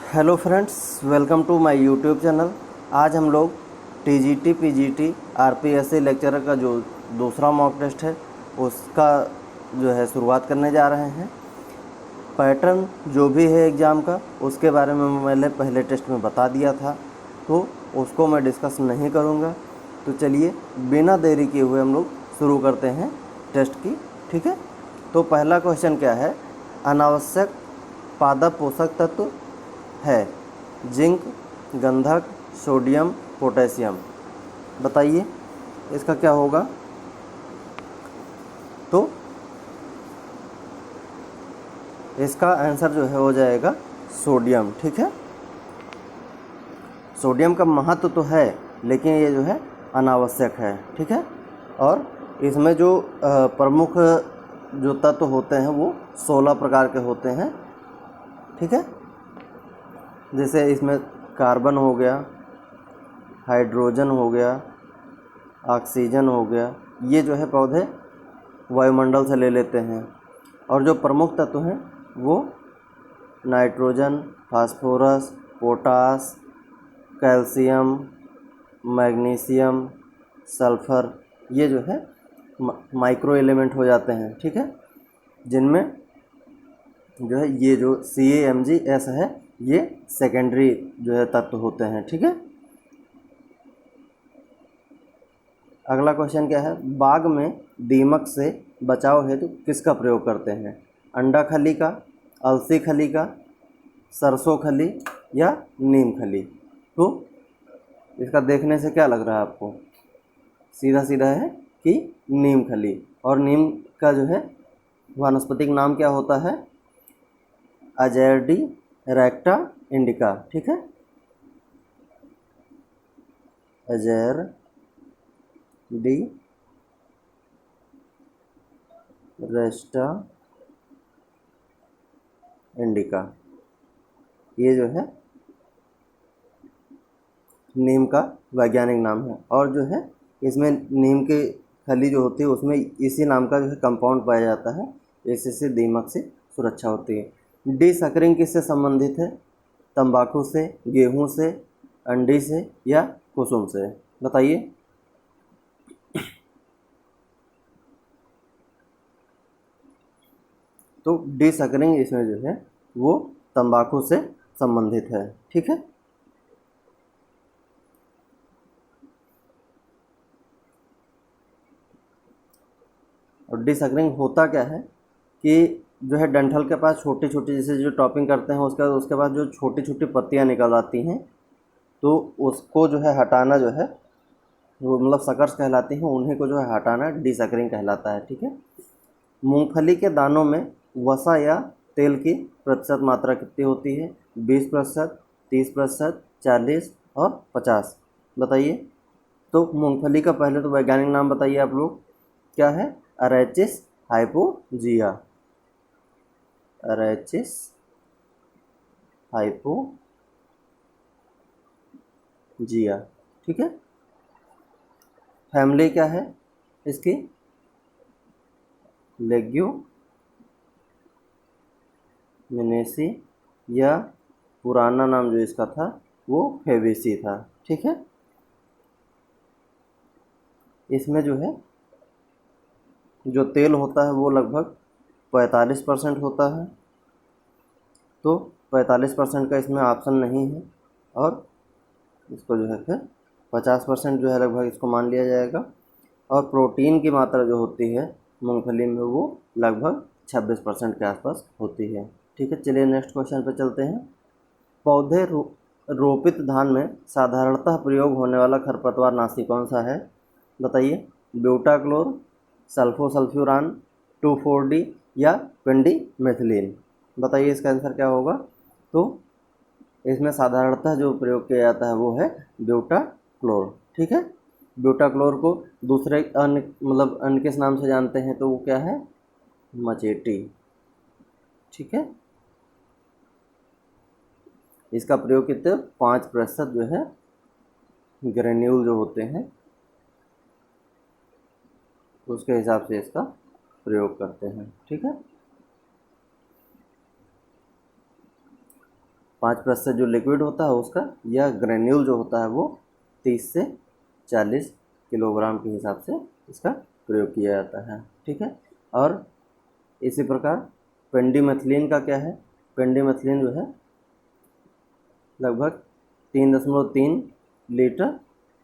Hello friends, welcome to my YouTube channel. आज हम लोग टीजीटी पीजीटी आरपीएससी लेक्चरर का जो दूसरा मॉक टेस्ट है उसका जो है शुरुआत करने जा रहे हैं। पैटर्न जो भी है एग्ज़ाम का उसके बारे में मैंने पहले टेस्ट में बता दिया था, तो उसको मैं डिस्कस नहीं करूँगा। तो चलिए बिना देरी किए हुए हम लोग शुरू करते हैं टेस्ट की। ठीक है, तो पहला क्वेश्चन क्या है? अनावश्यक पादप पोषक तत्व है जिंक, गंधक, सोडियम, पोटेशियम। बताइए इसका क्या होगा? तो इसका आंसर जो है हो जाएगा सोडियम। ठीक है, सोडियम का महत्व तो है लेकिन ये जो है अनावश्यक है। ठीक है, और इसमें जो प्रमुख जो तत्व होते हैं वो 16 प्रकार के होते हैं। ठीक है, जैसे इसमें कार्बन हो गया, हाइड्रोजन हो गया, ऑक्सीजन हो गया। ये जो है पौधे वायुमंडल से ले लेते हैं। और जो प्रमुख तत्व हैं वो nitrogen, phosphorus, potash, calcium, magnesium, sulphur, ये जो है माइक्रो एलिमेंट हो जाते हैं। ठीक है, जिनमें जो है ये जो CaMgS है ये सेकेंडरी जो है तत्व होते हैं। ठीक है, अगला क्वेश्चन क्या है? बाग में दीमक से बचाव हेतु किसका प्रयोग करते हैं? अंडा खली का, अलसी खली का, सरसों खली या नीम खली? तो इसका देखने से क्या लग रहा है आपको? सीधा सीधा है कि नीम खली। और नीम का जो है वानस्पतिक नाम क्या होता है? अजैरडी रेक्टा इंडिका। ठीक है, अजैरडी रेस्टा इंडिका, ये जो है नीम का वैज्ञानिक नाम है। और जो है इसमें नीम की खली जो होती है उसमें इसी नाम का जो है कंपाउंड पाया जाता है, इससे दीमक से सुरक्षा होती है। डी सकरिंग किससे संबंधित है? तंबाकू से, गेहूं से, अंडी से या कुसुम से? बताइए। तो डी सकरिंग इसमें जो है वो तंबाकू से संबंधित है। ठीक है, और डिसअग्रिंग होता क्या है कि जो है डंठल के पास छोटी छोटी, जैसे जो टॉपिंग करते हैं उसके बाद जो छोटी छोटी पत्तियां निकल आती हैं, तो उसको जो है हटाना जो है वो मतलब सकर्स कहलाती हैं, उन्हीं को जो है हटाना डिसअग्रिंग कहलाता है। ठीक है, मूंगफली के दानों में वसा या तेल की प्रतिशत मात्रा कितनी होती है? 20%, 30%, 40 और 50? बताइए। तो मूंगफली का पहले तो वैज्ञानिक नाम बताइए आप लोग, क्या है? अरैचिस हाइपोजिया। अरैचिस हाइपोजिया। ठीक है, फैमिली क्या है इसकी? लेग्यूमिनेसी, या पुराना नाम जो इसका था वो फेबेसी था। ठीक है, इसमें जो है जो तेल होता है वो लगभग 45% होता है। तो 45% का इसमें ऑप्शन नहीं है, और इसको जो है फिर 50% जो है लगभग इसको मान लिया जाएगा। और प्रोटीन की मात्रा जो होती है मूंगफली में वो लगभग 26% के आसपास होती है। ठीक है, चलिए नेक्स्ट क्वेश्चन पे चलते हैं। पौधे रोपित धान में साधारणतः प्रयोग होने वाला खरपतवार नाशी कौन सा है? बताइए। ब्यूटाक्लोर, सल्फोसल्फ्यूरान, 2,4-D या पेंडी मेथिलीन? बताइए इसका आंसर क्या होगा? तो इसमें साधारणतः जो प्रयोग किया जाता है वो है ब्यूटाक्लोर। ठीक है, ब्यूटाक्लोर को दूसरे अन्य मतलब अन्य किस नाम से जानते हैं? तो वो क्या है? मचेटी। ठीक है, इसका प्रयोग कितने 5% जो है ग्रेन्यूल जो होते हैं उसके हिसाब से इसका प्रयोग करते हैं। ठीक है, 5% जो लिक्विड होता है उसका, या ग्रेन्यूल जो होता है वो 30 से 40 किलोग्राम के हिसाब से इसका प्रयोग किया जाता है। ठीक है। और इसी प्रकार पेंडिमेथिलीन का क्या है, पेंडिमेथिलीन जो है लगभग 3.3 लीटर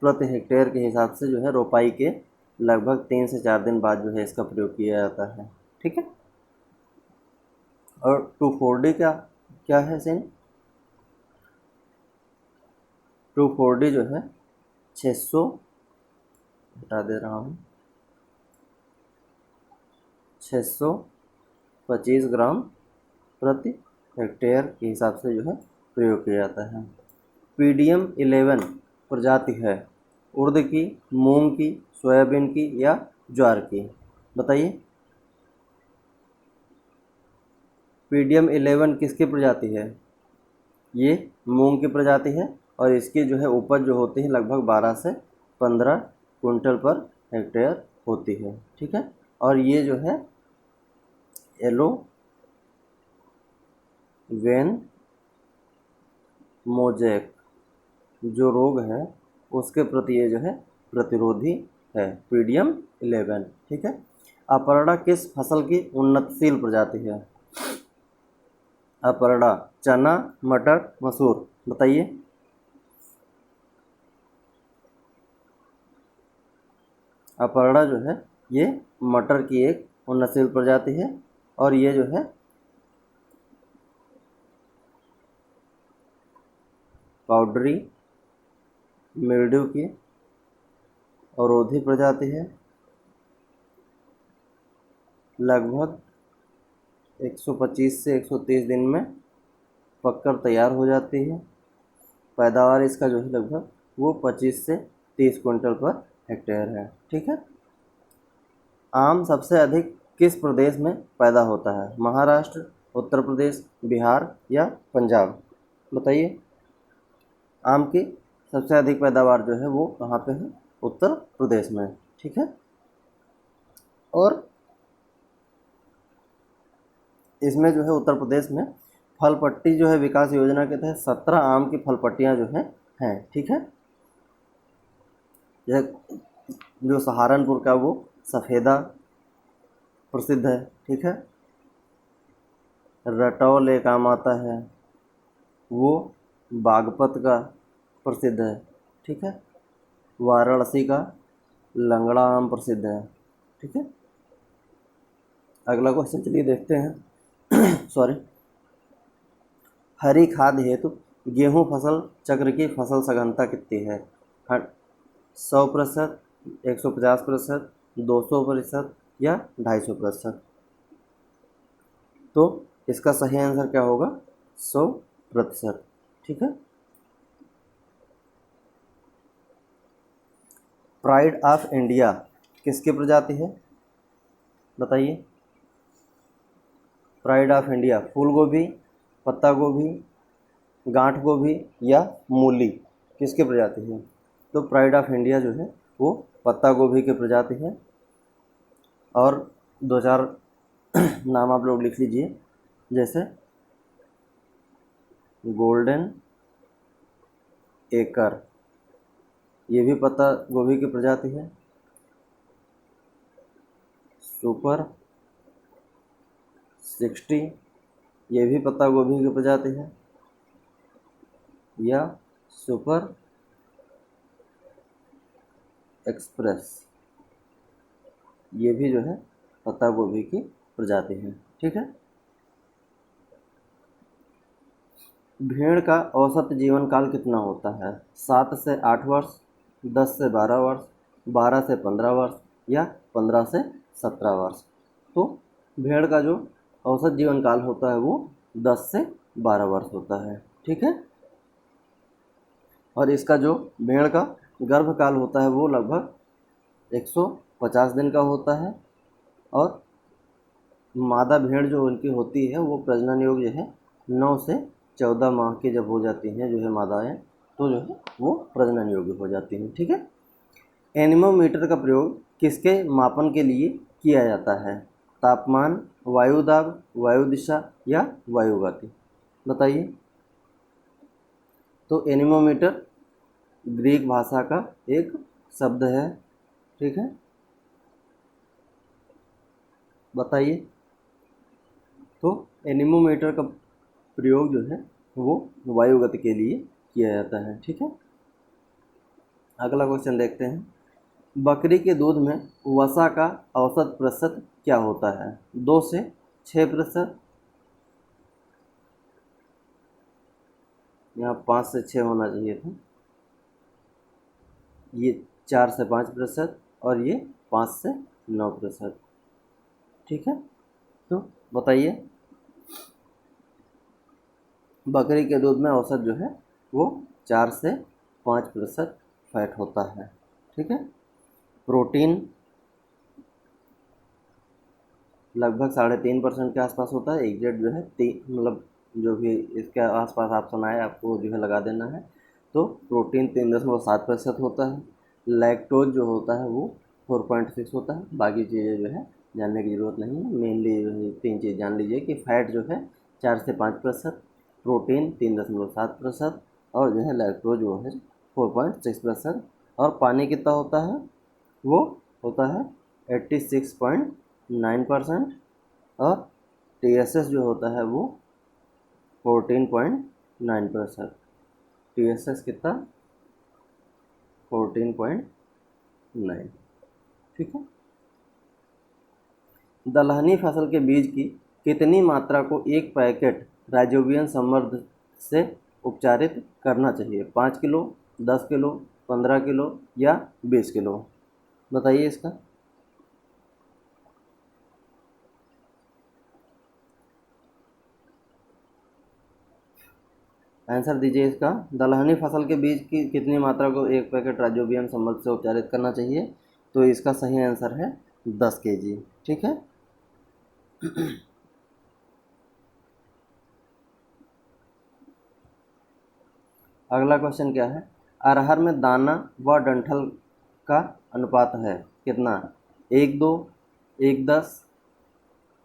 प्रति हेक्टेयर के हिसाब से जो है रोपाई के लगभग 3 से 4 दिन बाद जो है इसका प्रयोग किया जाता है। ठीक है। और 2,4-D क्या क्या है सेम, 2,4-D जो है 600, हटा दे रहा हूँ, 625 ग्राम प्रति हेक्टेयर के हिसाब से जो है प्रयोग किया जाता है। PDM 11 प्रजाति है उड़द की, मूंग की, सोयाबीन की या ज्वार की, बताइए। PDM 11 किसकी प्रजाति है? ये मूंग की प्रजाति है और इसकी जो है उपज जो होती है लगभग 12 से 15 कुंटल पर हेक्टेयर होती है। ठीक है। और ये जो है येलो वेन मोजैक जो रोग है उसके प्रति ये जो है प्रतिरोधी है, PDM 11। ठीक है। अपर्णा किस फसल की उन्नतशील प्रजाति है? अपर्णा चना, मटर, मसूर, बताइए। अपर्णा जो है ये मटर की एक उन्नतशील प्रजाति है और ये जो है पाउडरी मिल्ड्यू की अवरोधी प्रजाति है। लगभग 125 से 130 दिन में पककर तैयार हो जाती है। पैदावार इसका जो है लगभग वो 25 से 30 कुंटल पर हेक्टेयर है। ठीक है। आम सबसे अधिक किस प्रदेश में पैदा होता है? महाराष्ट्र, उत्तर प्रदेश, बिहार या पंजाब, बताइए। आम की सबसे अधिक पैदावार जो है वो कहाँ पे है? उत्तर प्रदेश में। ठीक है। और इसमें जो है उत्तर प्रदेश में फल पट्टी जो है विकास योजना के तहत 17 आम की फल पट्टियाँ जो हैं। ठीक है। यह जो सहारनपुर का वो सफ़ेदा प्रसिद्ध है। ठीक है। रटौल एक आम आता है वो बागपत का प्रसिद्ध है। ठीक है। वाराणसी का लंगड़ा आम प्रसिद्ध है। ठीक है। अगला क्वेश्चन चलिए देखते हैं। सॉरी। हरी खाद हेतु गेहूँ फसल चक्र की फसल सघनता कितनी है? 100%, 150%, 200% या 250%? तो इसका सही आंसर क्या होगा? 100%। ठीक है। प्राइड ऑफ इंडिया किसकी प्रजाति है? बताइए। प्राइड ऑफ इंडिया फूल गोभी, पत्ता गोभी, गांठ गोभी या मूली, किसकी प्रजाति है? तो प्राइड ऑफ इंडिया जो है वो पत्ता गोभी की प्रजाति है। और 2-4 नाम आप लोग लिख लीजिए, जैसे गोल्डन एकर, ये भी पत्ता गोभी की प्रजाति है। सुपर 60, ये भी पत्ता गोभी की प्रजाति है। या सुपर एक्सप्रेस, ये भी जो है पत्ता गोभी की प्रजाति है। ठीक है। भेड़ का औसत जीवन काल कितना होता है? 7 से 8 वर्ष, 10 से 12 वर्ष, 12 से 15 वर्ष या 15 से 17 वर्ष? तो भेड़ का जो औसत जीवन काल होता है वो 10 से 12 वर्ष होता है। ठीक है। और इसका जो भेड़ का गर्भकाल होता है वो लगभग 150 दिन का होता है। और मादा भेड़ जो उनकी होती है वो प्रजनन योग्य है 9 से 14 माह की जब हो जाती हैं जो है मादाएँ, तो जो है वो प्रजनन योग्य हो जाती हैं। ठीक है। एनीमोमीटर का प्रयोग किसके मापन के लिए किया जाता है? तापमान, वायु दाब, वायु दिशा या वायु गति, बताइए। तो एनीमोमीटर ग्रीक भाषा का एक शब्द है, ठीक है। बताइए, तो एनीमोमीटर का प्रयोग जो है वो वायु गति के लिए किया जाता है, ठीक है। अगला क्वेश्चन देखते हैं, बकरी के दूध में वसा का औसत प्रतिशत क्या होता है? 2 से 6%, यहाँ 5 से 6 होना चाहिए था, ये 4 से 5%, और ये 5 से 9%, ठीक है। तो बताइए, बकरी के दूध में औसत जो है वो 4 से 5% फैट होता है, ठीक है। प्रोटीन लगभग 3.5% के आसपास होता है। एग्जैक्ट जो है मतलब जो भी इसके आसपास ऑप्शन आए आपको जो है लगा देना है। तो प्रोटीन 3.7% होता है। लैक्टोज जो होता है वो 4.6 होता है। बाकी चीज़ें जो है जानने की ज़रूरत नहीं है। मेनली 3 चीज़ जान लीजिए कि फ़ैट जो है 4 से 5%, प्रोटीन 3.7%, और जो है लैक्टोज वो है 4.6%। और पानी कितना होता है? वो होता है 86.9%। और TSS जो होता है वो 14.9%। TSS कितना? 14.9, ठीक है। दलहनी फसल के बीज की कितनी मात्रा को एक पैकेट राइजोबियम समृद्ध से उपचारित करना चाहिए? 5 किलो, 10 किलो, 15 किलो या 20 किलो? बताइए इसका। आंसर दीजिए इसका। दलहनी फसल के बीज की कितनी मात्रा को एक पैकेट राइजोबियम समृद्ध से उपचारित करना चाहिए? तो इसका सही आंसर है 10 kg, ठीक है। अगला क्वेश्चन क्या है? अरहर में दाना व डंठल का अनुपात है कितना? 1:2, 1:10,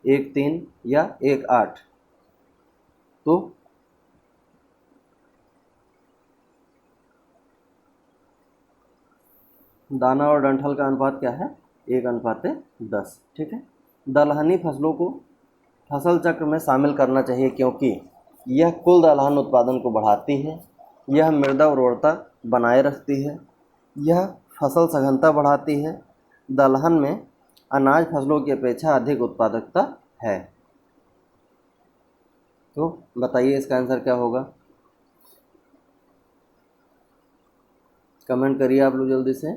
1:3 या 1:8? तो दाना और डंठल का अनुपात क्या है? 1:10, ठीक है। दलहनी फसलों को फसल चक्र में शामिल करना चाहिए क्योंकि यह कुल दलहन उत्पादन को बढ़ाती है, यह मृदा उर्वरता बनाए रखती है, यह फसल सघनता बढ़ाती है, दलहन में अनाज फसलों की अपेक्षा अधिक उत्पादकता है। तो बताइए इसका आंसर क्या होगा? कमेंट करिए आप लोग जल्दी से।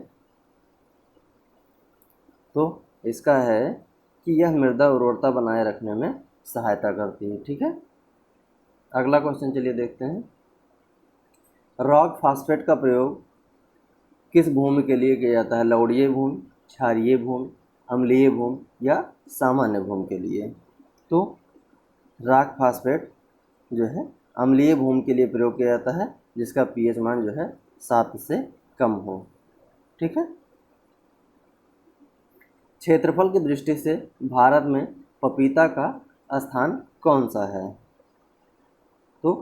तो इसका है कि यह मृदा उर्वरता बनाए रखने में सहायता करती है, ठीक है। अगला क्वेश्चन चलिए देखते हैं। रॉक फास्फेट का प्रयोग किस भूमि के लिए किया जाता है? लवणीय भूमि, क्षारीय भूमि, अम्लीय भूमि या सामान्य भूमि के लिए? तो रॉक फास्फेट जो है अम्लीय भूमि के लिए प्रयोग किया जाता है, जिसका पीएच मान जो है 7 से कम हो, ठीक है। क्षेत्रफल की दृष्टि से भारत में पपीता का स्थान कौन सा है? तो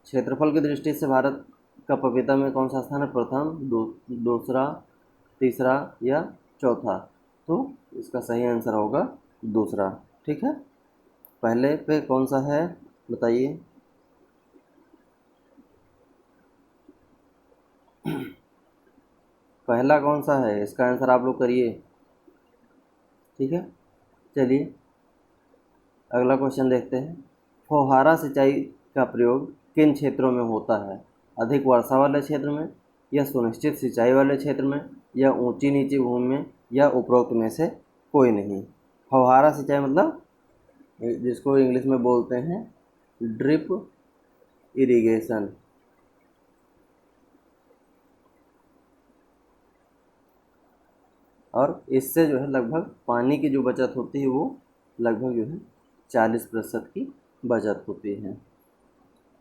क्षेत्रफल की दृष्टि से भारत का पपीता में कौन सा स्थान है? प्रथम, दूसरा, तीसरा या चौथा? तो इसका सही आंसर होगा दूसरा, ठीक है। पहले पे कौन सा है बताइए। पहला कौन सा है? इसका आंसर आप लोग करिए, ठीक है। चलिए अगला क्वेश्चन देखते हैं। फुहारा सिंचाई का प्रयोग किन क्षेत्रों में होता है? अधिक वर्षा वाले क्षेत्र में, या सुनिश्चित सिंचाई वाले क्षेत्र में, या ऊंची नीची भूमि में, या उपरोक्त में से कोई नहीं? फुहारा सिंचाई मतलब जिसको इंग्लिश में बोलते हैं ड्रिप इरिगेशन। और इससे जो है लगभग पानी की जो बचत होती है वो लगभग जो है 40% की बचत होती है।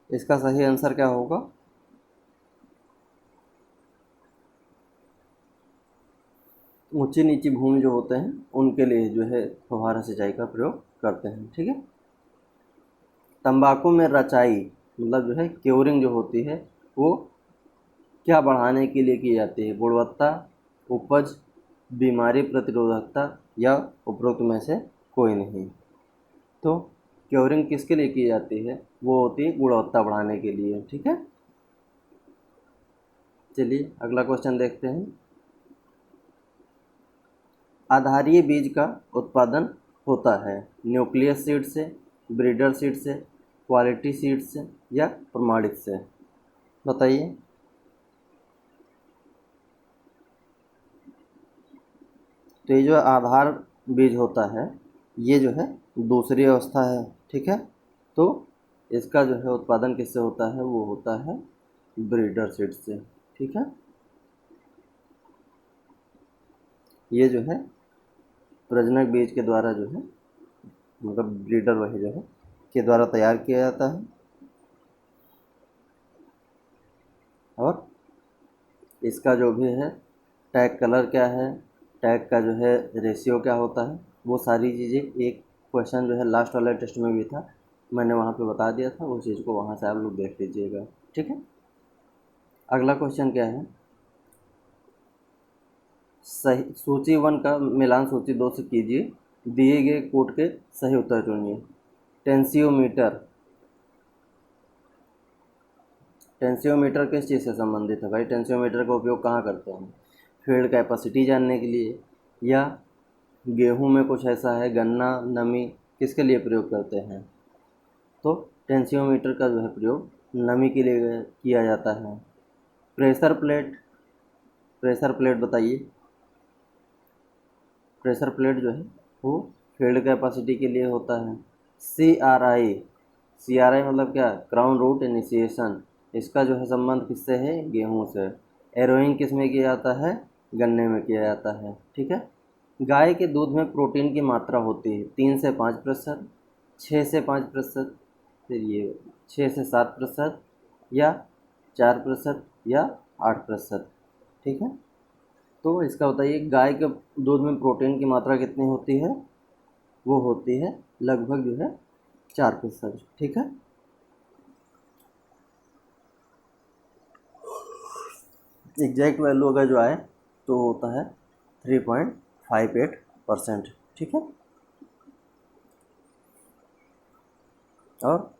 इसका सही आंसर क्या होगा? ऊंची नीची भूमि जो होते हैं उनके लिए जो है फुहारा सिंचाई का प्रयोग करते हैं, ठीक है। तंबाकू में रचाई मतलब जो है क्योरिंग जो होती है वो क्या बढ़ाने के लिए की जाती है? गुणवत्ता, उपज, बीमारी प्रतिरोधकता या उपरोक्त में से कोई नहीं। तो क्योरिंग किसके लिए की जाती है? वो होती है गुणवत्ता बढ़ाने के लिए। ठीक है, चलिए अगला क्वेश्चन देखते हैं। आधारीय बीज का उत्पादन होता है न्यूक्लियस सीड से, ब्रीडर सीड से, क्वालिटी सीड से या प्रमाणित से? बताइए। तो ये जो आधार बीज होता है ये जो है दूसरी अवस्था है। ठीक है, तो इसका जो है उत्पादन किससे होता है? वो होता है ब्रीडर सीड से। ठीक है, ये जो है प्रजनक बीज के द्वारा जो है, मतलब ब्रीडर वही जो है के द्वारा तैयार किया जाता है। और इसका जो भी है टैग कलर क्या है, टैग का जो है रेशियो क्या होता है, वो सारी चीज़ें एक क्वेश्चन जो है लास्ट वाले टेस्ट में भी था, मैंने वहाँ पे बता दिया था। उस चीज़ को वहाँ से आप लोग देख लीजिएगा। ठीक है, अगला क्वेश्चन क्या है? सही सूची 1 का मिलान सूची 2 से कीजिए। दिए गए कोड के सही उत्तर चुनिए। टेंसियोमीटर, टेंसियोमीटर किस चीज़ से संबंधित है भाई? टेंसियोमीटर का उपयोग कहाँ करते हैं? फील्ड कैपेसिटी जानने के लिए, या गेहूं में कुछ ऐसा है गन्ना नमी, किसके लिए प्रयोग करते हैं? तो टेंसियोमीटर का जो है प्रयोग नमी के लिए किया जाता है। प्रेशर प्लेट, प्रेशर प्लेट बताइए। प्रेशर प्लेट जो है वो फील्ड कैपेसिटी के लिए होता है। CRI, CRI मतलब क्या? Crown root initiation. इसका जो है संबंध किससे है? गेहूं से। एरोइंग किस में किया जाता है? गन्ने में किया जाता है। ठीक है, गाय के दूध में प्रोटीन की मात्रा होती है 3 से 5%, 6 से 5%, फिर ये 6 से 7% या 4% या 8%। ठीक है, तो इसका बताइए गाय के दूध में प्रोटीन की मात्रा कितनी होती है? वो होती है लगभग जो है 4%। ठीक है, एग्जैक्ट वैल्यू अगर जो आए तो होता है 3.58%। ठीक है, और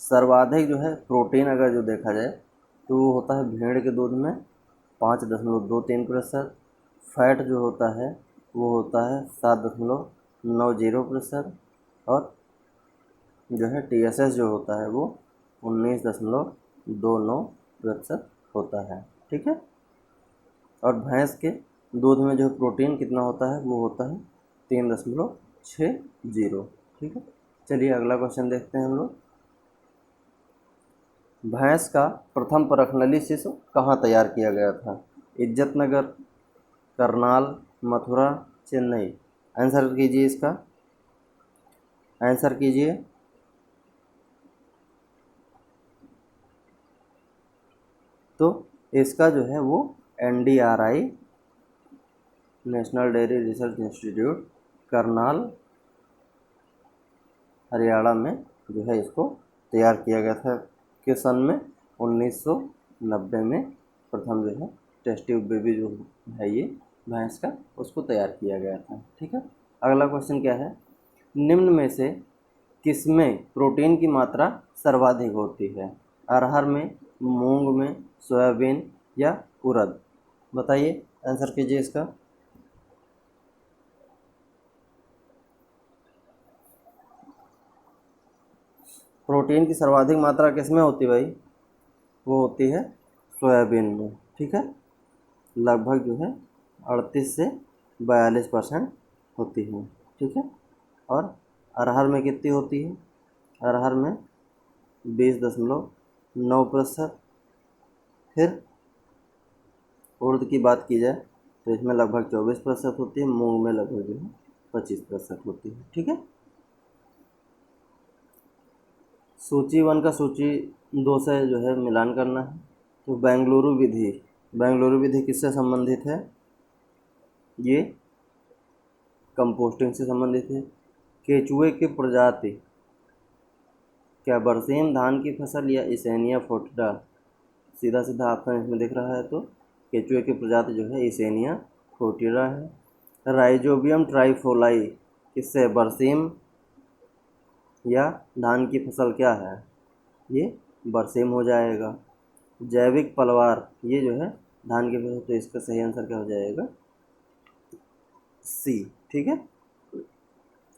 सर्वाधिक जो है प्रोटीन अगर जो देखा जाए तो वो होता है भेड़ के दूध में 5.23%। फैट जो होता है वो होता है 7.90%। और जो है TSS जो होता है वो 19.29% होता है। ठीक है, और भैंस के दूध में जो प्रोटीन कितना होता है? वो होता है 3.60। ठीक है, चलिए अगला क्वेश्चन देखते हैं हम लोग। भैंस का प्रथम परखनली शिशु कहाँ तैयार किया गया था? इज्जतनगर, करनाल, मथुरा, चेन्नई? आंसर कीजिए, इसका आंसर कीजिए। तो इसका जो है वो NDRI, national dairy research institute, Karnal, Haryana में जो है इसको तैयार किया गया था। किस सन में? 1990 में प्रथम जो है टेस्ट ट्यूब बेबी जो है ये भैंस का, उसको तैयार किया गया था। ठीक है, अगला क्वेश्चन क्या है? निम्न में से किसमें प्रोटीन की मात्रा सर्वाधिक होती है? अरहर में, मूंग में, सोयाबीन या उड़द? बताइए, आंसर कीजिए इसका। प्रोटीन की सर्वाधिक मात्रा किसमें होती है भाई? वो होती है सोयाबीन में। ठीक है, लगभग जो है 38 से 42% होती है। ठीक है, और अरहर में कितनी होती है? अरहर में 20.9%। फिर उड़द की बात की जाए तो इसमें लगभग 24% होती है। मूंग में लगभग जो है 25% होती है। ठीक है, सूची 1 का सूची 2 से जो है मिलान करना है। तो बेंगलुरु विधि, बेंगलुरु विधि किससे संबंधित है? ये कंपोस्टिंग से संबंधित है। केचुए की प्रजाति, क्या बरसीम धान की फसल या ईसेनिया फोर्टिडा? सीधा सीधा ऑप्शन इसमें दिख रहा है, तो केचुए की प्रजाति जो है ईसेनिया फ्रूटिरा है। राइजोबियम ट्राइफोलाई किससे, बरसीम या धान की फसल क्या है, ये बरसीम हो जाएगा। जैविक पलवार ये जो है धान की फसल, तो इसका सही आंसर क्या हो जाएगा, सी। ठीक है,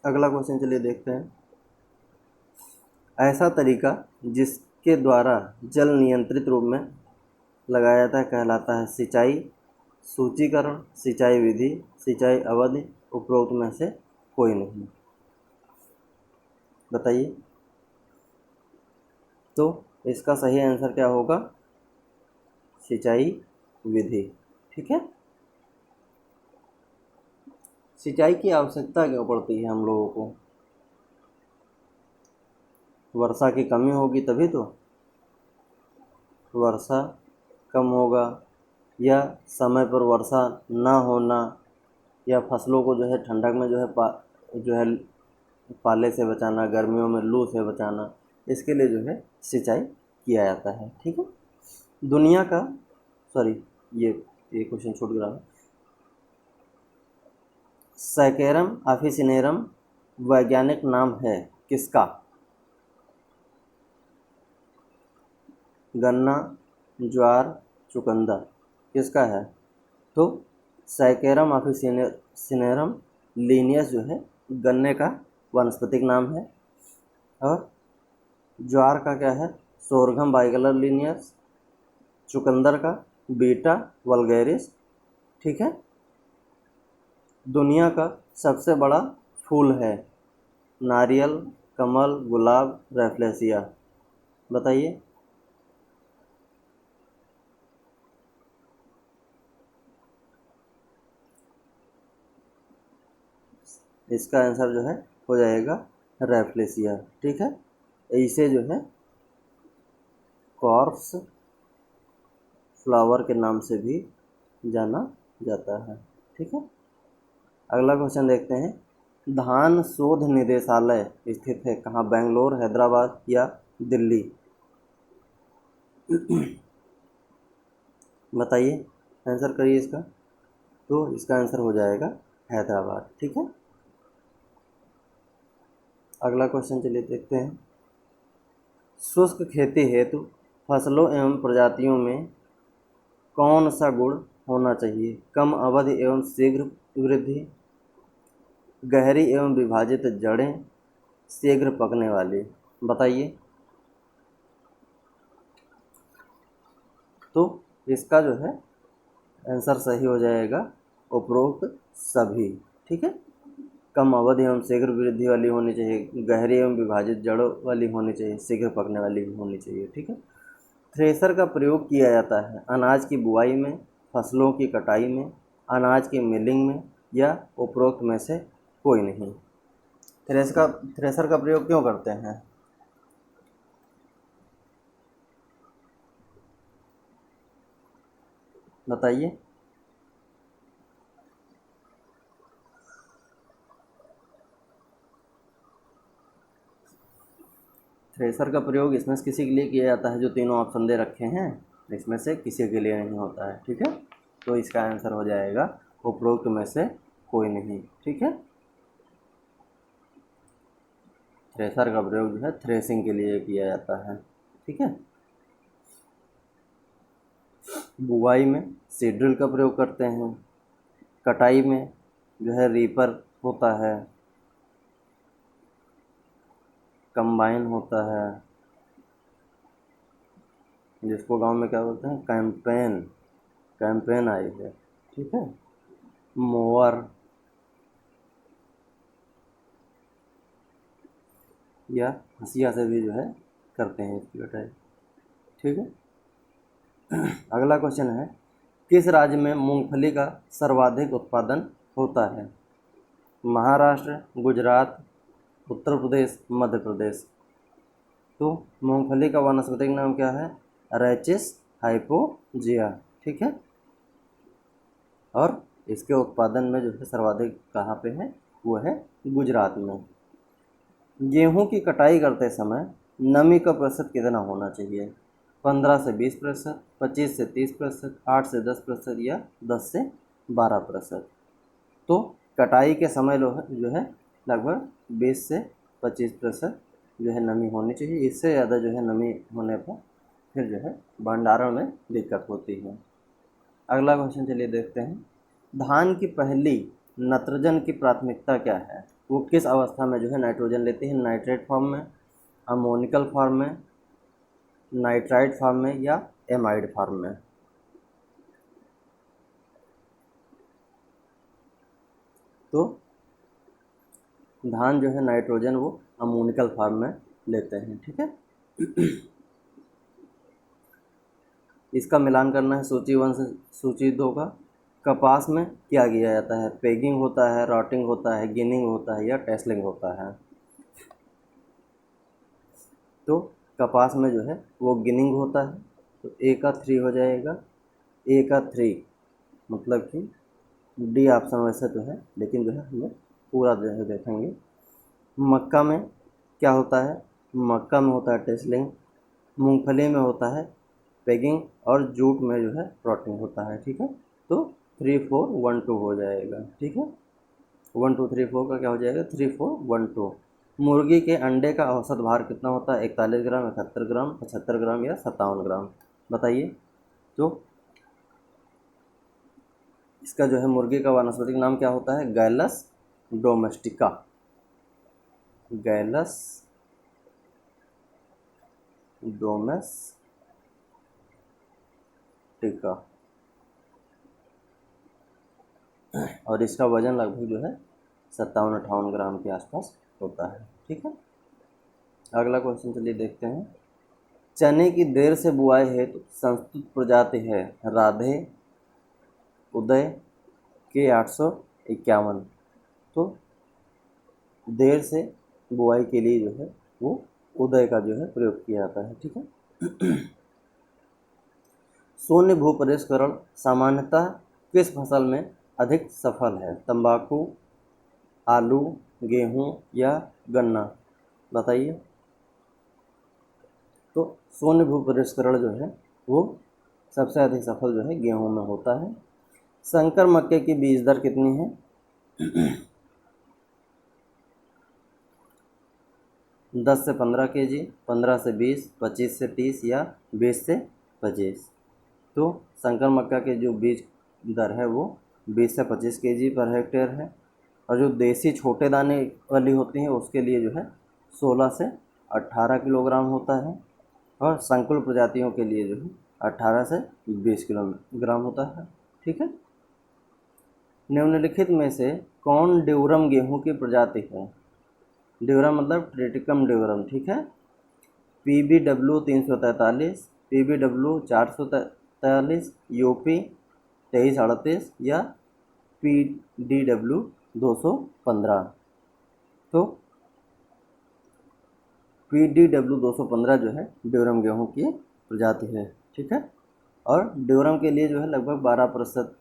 अगला क्वेश्चन चलिए देखते हैं। ऐसा तरीका जिसके द्वारा जल नियंत्रित रूप में लगाया जाता है कहलाता है सिंचाई, सूचीकरण, सिंचाई विधि, सिंचाई अवधि, उपरोक्त में से कोई नहीं। बताइए, तो इसका सही आंसर क्या होगा, सिंचाई विधि। ठीक है, सिंचाई की आवश्यकता क्यों पड़ती है हम लोगों को, वर्षा की कमी होगी तभी तो, वर्षा कम होगा या समय पर वर्षा ना होना, या फसलों को जो है ठंडक में जो है पाले से बचाना, गर्मियों में लू से बचाना, इसके लिए जो है सिंचाई किया जाता है। ठीक है, दुनिया का, सॉरी ये क्वेश्चन छूट गया। सैकेरम ऑफिसिनेरम वैज्ञानिक नाम है किसका, गन्ना, ज्वार, चुकंदर, किसका है, तो सैकेरम ऑफिसिनेरम लीनियस जो है गन्ने का वानस्पतिक नाम है, और ज्वार का क्या है, सोरघम बाइगलर लीनियस, चुकंदर का बीटा वल्गैरिस। ठीक है, दुनिया का सबसे बड़ा फूल है, नारियल, कमल, गुलाब, रैफ्लेसिया। बताइए, इसका आंसर जो है हो जाएगा रैफ्लेसिया। ठीक है, इसे जो है कॉर्प्स फ्लावर के नाम से भी जाना जाता है। ठीक है, अगला क्वेश्चन देखते हैं। धान शोध निदेशालय स्थित है कहाँ, बेंगलोर, हैदराबाद या दिल्ली। बताइए, आंसर करिए इसका, तो इसका आंसर हो जाएगा हैदराबाद। ठीक है, अगला क्वेश्चन चलिए देखते हैं। शुष्क खेती हेतु फसलों एवं प्रजातियों में कौन सा गुण होना चाहिए, कम अवधि एवं शीघ्र वृद्धि, गहरी एवं विभाजित जड़ें, शीघ्र पकने वाली। बताइए, तो इसका जो है आंसर सही हो जाएगा उपरोक्त सभी। ठीक है, कम अवधि एवं शीघ्र वृद्धि वाली होनी चाहिए, गहरी एवं विभाजित जड़ों वाली होनी चाहिए, शीघ्र पकने वाली भी होनी चाहिए। ठीक है, थ्रेशर का प्रयोग किया जाता है अनाज की बुआई में, फसलों की कटाई में, अनाज की मिलिंग में, या उपरोक्त में से कोई नहीं। थ्रेशर का प्रयोग क्यों करते हैं, बताइए। थ्रेशर का प्रयोग इसमें से किसी के लिए किया जाता है, जो तीनों ऑप्शन दे रखे हैं इसमें से किसी के लिए नहीं होता है। ठीक है, तो इसका आंसर हो जाएगा उपरोक्त में से कोई नहीं। ठीक है, थ्रेशर का प्रयोग जो है थ्रेसिंग के लिए किया जाता है। ठीक है, बुवाई में सीड ड्रिल का प्रयोग करते हैं, कटाई में जो है रीपर होता है, कंबाइन होता है, जिसको गांव में क्या बोलते हैं, कैंपेन, कैंपेन आई है। ठीक है, मोवर या हंसिया से भी जो है करते हैं इसकी कटाई। ठीक है, अगला क्वेश्चन है, किस राज्य में मूंगफली का सर्वाधिक उत्पादन होता है, महाराष्ट्र, गुजरात, उत्तर प्रदेश, मध्य प्रदेश। तो मूंगफली का वानस्पतिक नाम क्या है, रैचिस हाइपोजिया। ठीक है, और इसके उत्पादन में जो है सर्वाधिक कहाँ पे है, वो है गुजरात में। गेहूं की कटाई करते समय नमी का प्रतिशत कितना होना चाहिए, 15 से 20%, 25 से 30%, 8 से 10% या 10 से 12%। तो कटाई के समय जो है लगभग 20 से 25% जो है नमी होनी चाहिए। इससे ज़्यादा जो है नमी होने पर फिर जो है भंडारण में दिक्कत होती है। अगला क्वेश्चन चलिए देखते हैं। धान की पहली नत्रजन की प्राथमिकता क्या है? वो किस अवस्था में जो है नाइट्रोजन लेती है? नाइट्रेट फॉर्म में, अमोनिकल फॉर्म में, नाइट्राइट फॉर्म में या एमाइड फॉर्म में? तो धान जो है नाइट्रोजन वो अमोनिकल फॉर्म में लेते हैं। ठीक है, इसका मिलान करना है सूची 1 से सूची 2 का। कपास में क्या किया जाता है? पेगिंग होता है, रॉटिंग होता है, गिनिंग होता है या टेस्लिंग होता है? तो कपास में जो है वो गिनिंग होता है। तो ए का 3 हो जाएगा, ए का 3 मतलब कि डी ऑप्शन वैसे तो है, लेकिन जो है हम लोग पूरा जो है देखेंगे। मक्का में क्या होता है? मक्का में होता है टेस्लिंग, मूंगफली में होता है पेगिंग और जूट में जो है रॉटिंग होता है। ठीक है, तो 3 4 1 2 हो जाएगा। ठीक है, 1 2 3 4 का क्या हो जाएगा? 3 4 1 2। मुर्गी के अंडे का औसत भार कितना होता है? 41 ग्राम, 71 ग्राम, 75 ग्राम या 57 ग्राम? बताइए। तो इसका जो है मुर्गी का वानस्पतिक नाम क्या होता है? गैलस डोमेस्टिका। गैलस डोमेस्टिका। और इसका वजन लगभग जो है 57-58 ग्राम के आसपास होता है। ठीक है, अगला क्वेश्चन चलिए देखते हैं। चने की देर से बुआई है तो संस्तुत प्रजाति है राधे, उदय के 851। तो देर से बुआई के लिए जो है वो उदय का जो है प्रयोग किया जाता है। ठीक है, शून्य भूपरिष्करण सामान्यतः किस फसल में अधिक सफल है? तंबाकू, आलू, गेहूं या गन्ना? बताइए। तो शून्य भूपरिष्करण जो है वो सबसे अधिक सफल जो है गेहूं में होता है। संकर मक्के की बीज दर कितनी है? 10 से 15 केजी, 15 से 20, 25 से 30 या 20 से 25? तो संकर मक्का के जो बीज दर है वो 20 से 25 केजी पर हेक्टेयर है। और जो देसी छोटे दाने वाली होती हैं उसके लिए जो है 16 से 18 किलोग्राम होता है। और संकुल प्रजातियों के लिए जो है 18 से 20 किलोग्राम होता है। ठीक है, निम्नलिखित में से कौन ड्यूरम गेहूं की प्रजाति है? ड्यूरम मतलब ट्रिटिकम ड्यूरम। ठीक है, PBW 343, PBW 443, UP 2338 या PDW 215? तो PDW 215 जो है ड्यूरम गेहूं की प्रजाति है। ठीक है, और ड्यूरम के लिए जो है लगभग 12%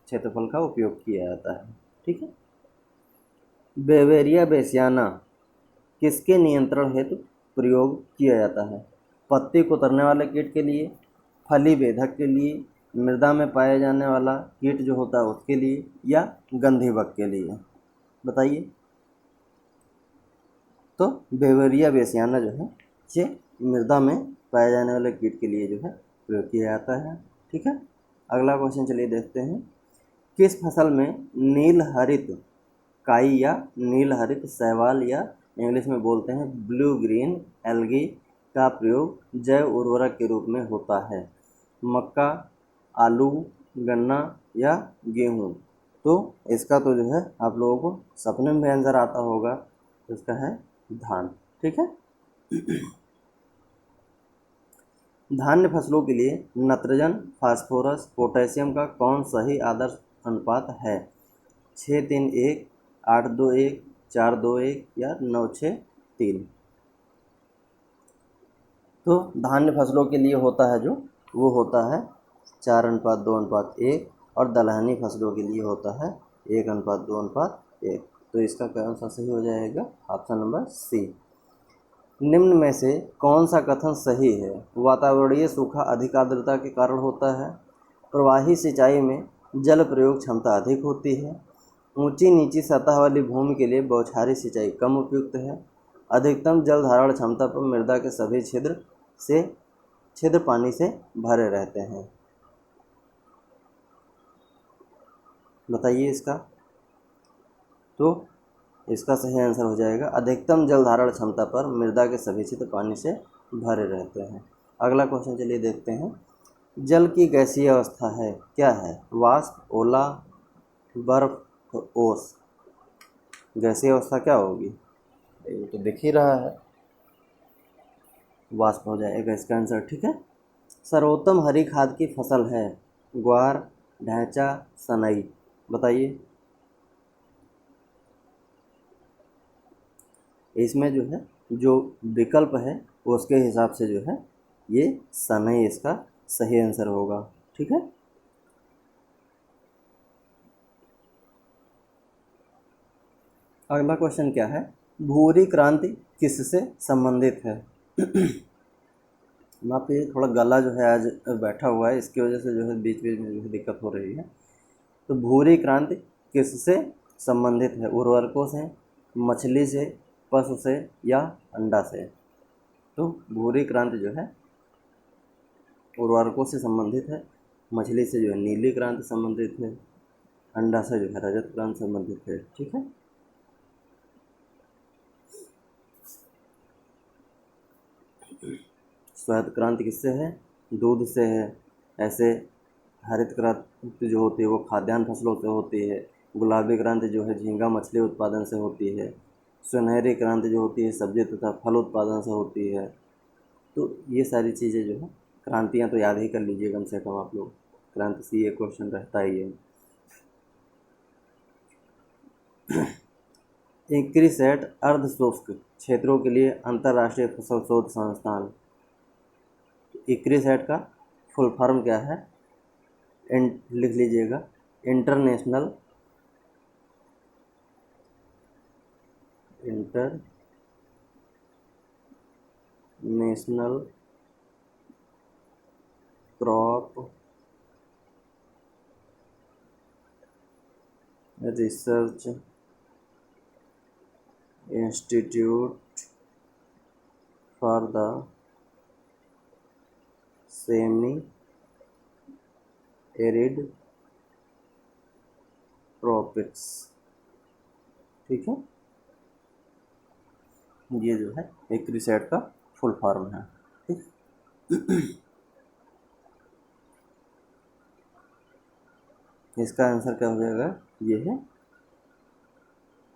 क्षेत्रफल का उपयोग किया जाता है। ठीक है, बेवेरिया बेसियाना किसके नियंत्रण हेतु प्रयोग किया जाता है? पत्ती कुतरने वाले कीट के लिए, फली बेधक के लिए, मृदा में पाए जाने वाला कीट जो होता है उसके लिए या गंधीबग के लिए? बताइए। तो बेवेरिया बेसियाना जो है ये मृदा में पाए जाने वाले कीट के लिए जो है प्रयोग किया जाता है। ठीक है, अगला क्वेश्चन चलिए देखते हैं। किस फसल में नील हरित काई या नील हरित शैवाल या इंग्लिश में बोलते हैं ब्लू ग्रीन एल्गी का प्रयोग जैव उर्वरक के रूप में होता है? मक्का, आलू, गन्ना या गेहूँ? तो इसका तो जो है आप लोगों को सपने में भी आंसर आता होगा। तो इसका है धान। ठीक है, धान्य फसलों के लिए नाइट्रोजन, फास्फोरस, पोटेशियम का कौन सही आदर्श अनुपात है? 6:3:1, 8:2:1, 4:2:1 या 9:6:3? तो धान्य फसलों के लिए होता है जो वो होता है 4:2:1 और दलहनी फसलों के लिए होता है 1:2:1। तो इसका कौन सा सही हो जाएगा? Option number C. निम्न में से कौन सा कथन सही है? वातावरणीय सूखा अधिक आर्द्रता के कारण होता है। प्रवाही सिंचाई में जल प्रयोग क्षमता अधिक होती है। ऊंची नीची सतह वाली भूमि के लिए बौछारी सिंचाई कम उपयुक्त है। अधिकतम जल धारण क्षमता पर मृदा के सभी छिद्र पानी से भरे रहते हैं। बताइए इसका। तो इसका सही आंसर हो जाएगा अधिकतम जल धारण क्षमता पर मृदा के सभी छिद्र पानी से भरे रहते हैं। अगला क्वेश्चन चलिए देखते हैं। जल की गैसीय अवस्था है, क्या है? वाष्प, ओला, बर्फ, ओस। गैसीय अवस्था क्या होगी? ये तो दिख ही रहा है, वाष्प हो जाएगा इसका आंसर। ठीक है। सर्वोत्तम हरी खाद की फसल है ग्वार, ढैंचा, सनई। बताइए। इसमें जो है जो विकल्प है उसके हिसाब से जो है ये सनई इसका सही आंसर होगा। ठीक है। अगला क्वेश्चन क्या है? भूरी क्रांति किससे संबंधित है? माफी, थोड़ा गला जो है आज बैठा हुआ है, इसकी वजह से जो है बीच बीच में जो है दिक्कत हो रही है। तो भूरी क्रांति किससे संबंधित है? उर्वरकों से, मछली से, पशु से या अंडा से? तो भूरी क्रांति जो है उर्वरकों से संबंधित है, मछली से जो है नीली क्रांति संबंधित है, अंडा से जो है रजत क्रांति संबंधित है। ठीक है। श्वेत क्रांति किससे है? दूध से है। ऐसे हरित क्रांति जो होती है वो खाद्यान्न फसलों से होती है। गुलाबी क्रांति जो है झींगा मछली उत्पादन से होती है। सुनहरी क्रांति जो होती है सब्जी तथा फल उत्पादन से होती है। तो ये सारी चीज़ें जो है क्रांतियाँ तो याद ही कर लीजिए कम से कम आप लोग, क्रांति से ये क्वेश्चन रहता ही है। इक्रिसैट अर्ध शुष्क क्षेत्रों के लिए अंतर्राष्ट्रीय फसल शोध संस्थान। इक्रिसैट का फुल फॉर्म क्या है? लिख लीजिएगा, international crop research institute for the semi arid tropics. ठीक है। ये जो है इक्रिसैट का फुल फॉर्म है। ठीक। इसका आंसर क्या हो जाएगा? ये है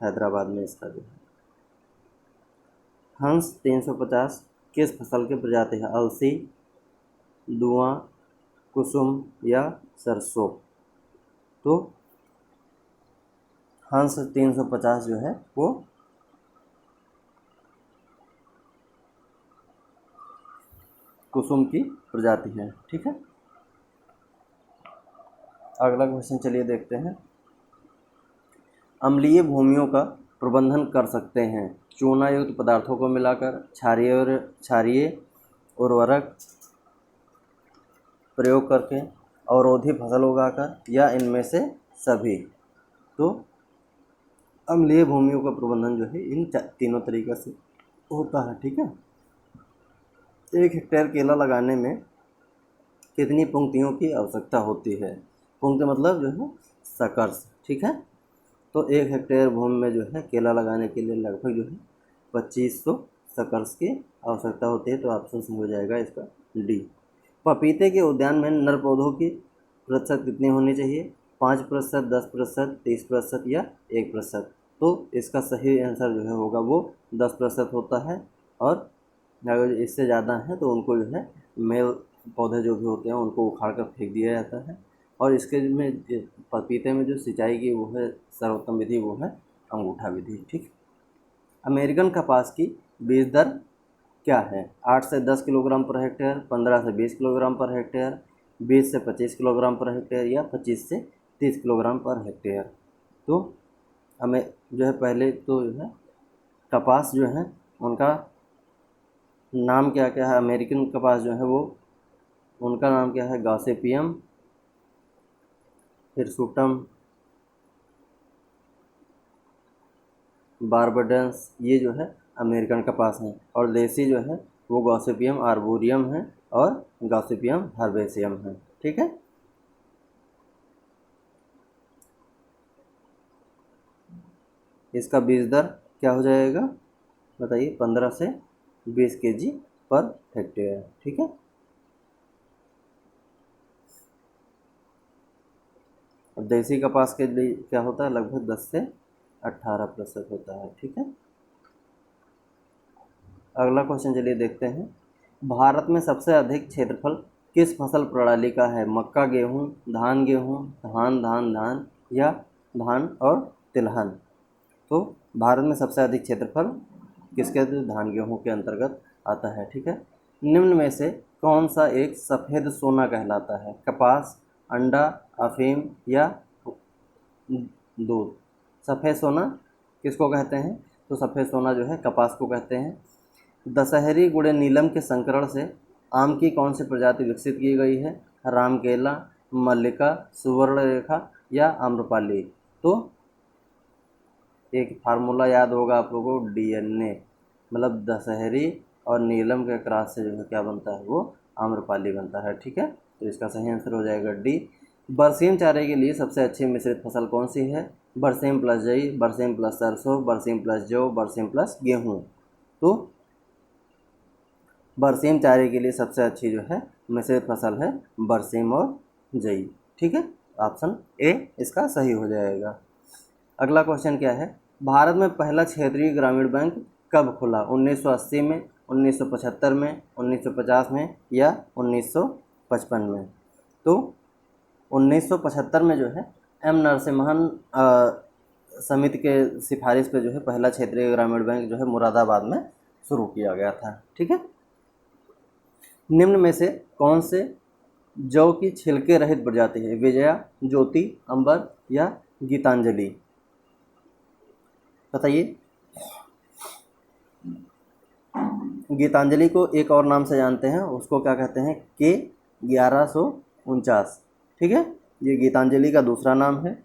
हैदराबाद में इसका जो है। हंस 350 किस फसल की प्रजाति है? अलसी, दुआ, कुसुम या सरसों? तो हंस 350 जो है वो कुसुम की प्रजाति है। ठीक है। अगला क्वेश्चन चलिए देखते हैं। अम्लीय भूमियों का प्रबंधन कर सकते हैं चूना युक्त पदार्थों को मिलाकर, क्षारीय उर्वरक प्रयोग करके, अवरोधी फसल उगाकर या इनमें से सभी। तो अम्लीय भूमियों का प्रबंधन जो है इन तीनों तरीक़े से होता है। ठीक है। 1 हेक्टेयर केला लगाने में कितनी पंक्तियों की आवश्यकता होती है? पंक्ति मतलब जो है सकर्स। ठीक है। तो 1 हेक्टेयर भूमि में जो है केला लगाने के लिए लगभग जो है 2500 सकर्स की आवश्यकता होती है। तो ऑप्शन से हो जाएगा इसका डी। पपीते के उद्यान में नर पौधों की प्रतिशत कितनी होनी चाहिए? 5%, 10%, 30% या 1%? तो इसका सही आंसर जो है होगा वो 10% होता है। और अगर इससे ज़्यादा है तो उनको जो है मेल पौधे जो भी होते हैं उनको उखाड़ कर फेंक दिया जाता है। और इसके में पपीते में जो सिंचाई की वो है सर्वोत्तम विधि वो है अंगूठा विधि। ठीक। अमेरिकन कपास की बीज दर क्या है? 8 से 10 किलोग्राम पर हेक्टेयर, 15 से 20 किलोग्राम पर हेक्टेयर, 20 से 25 किलोग्राम पर हेक्टेयर या 25 से 30 किलोग्राम पर हेक्टेयर? तो हमें जो है पहले तो जो है कपास जो है उनका नाम क्या क्या है अमेरिकन कपास जो है वो, उनका नाम क्या है गॉसिपियम हिरसुटम बारबडेंस, ये जो है अमेरिकन कपास है। और देसी जो है वो गॉसिपियम आर्बोरियम है और गॉसिपियम हर्बेसियम है। ठीक है, इसका बीज दर क्या हो जाएगा बताइए, 15 से 20 केजी पर हेक्टेयर। ठीक है, और देसी कपास के लिए क्या होता है, लगभग 10 से 18% होता है। ठीक है, अगला क्वेश्चन चलिए देखते हैं। भारत में सबसे अधिक क्षेत्रफल किस फसल प्रणाली का है? मक्का, गेहूँ, धान, गेहूँ, धान धान धान या धान और तिलहन? तो भारत में सबसे अधिक क्षेत्रफल किसके, धान गेहूँ के अंतर्गत आता है। ठीक है, निम्न में से कौन सा एक सफ़ेद सोना कहलाता है? कपास, अंडा, अफीम या दूध? सफ़ेद सोना किसको कहते हैं? तो सफ़ेद सोना जो है कपास को कहते हैं। दशहरी गुड़े नीलम के संकरण से आम की कौन सी प्रजाति विकसित की गई है? रामकेला, मल्लिका, सुवर्णरेखा या आम्रपाली? तो एक फार्मूला याद होगा आप लोगों को, डीएनए, मतलब दशहरी और नीलम के क्रॉस से जो है क्या बनता है, वो आम्रपाली बनता है। ठीक है, तो इसका सही आंसर हो जाएगा डी। बरसीम चारे के लिए सबसे अच्छी मिश्रित फसल कौन सी है? बरसीम प्लस जई, बरसीम प्लस सरसों, बरसीम प्लस जौ, बरसीम प्लस गेहूँ? तो बरसीम चारे के लिए सबसे अच्छी जो है मिश्रित फसल है बरसीम और जई। ठीक है, ऑप्शन ए इसका सही हो जाएगा। अगला क्वेश्चन क्या है, भारत में पहला क्षेत्रीय ग्रामीण बैंक कब खुला? 1980 में, 1975 में, 1950 में या 1955 में? तो 1975 में जो है एम नरसिम्हन समिति के सिफारिश पे जो है पहला क्षेत्रीय ग्रामीण बैंक जो है मुरादाबाद में शुरू किया गया था। ठीक है, निम्न में से कौन से जौ की छिलके रहित प्रजाति है? विजया, ज्योति, अंबर या गीतांजलि? बताइए। गीतांजलि को एक और नाम से जानते हैं, उसको क्या कहते हैं, के 1149। ठीक है, ये गीतांजलि का दूसरा नाम है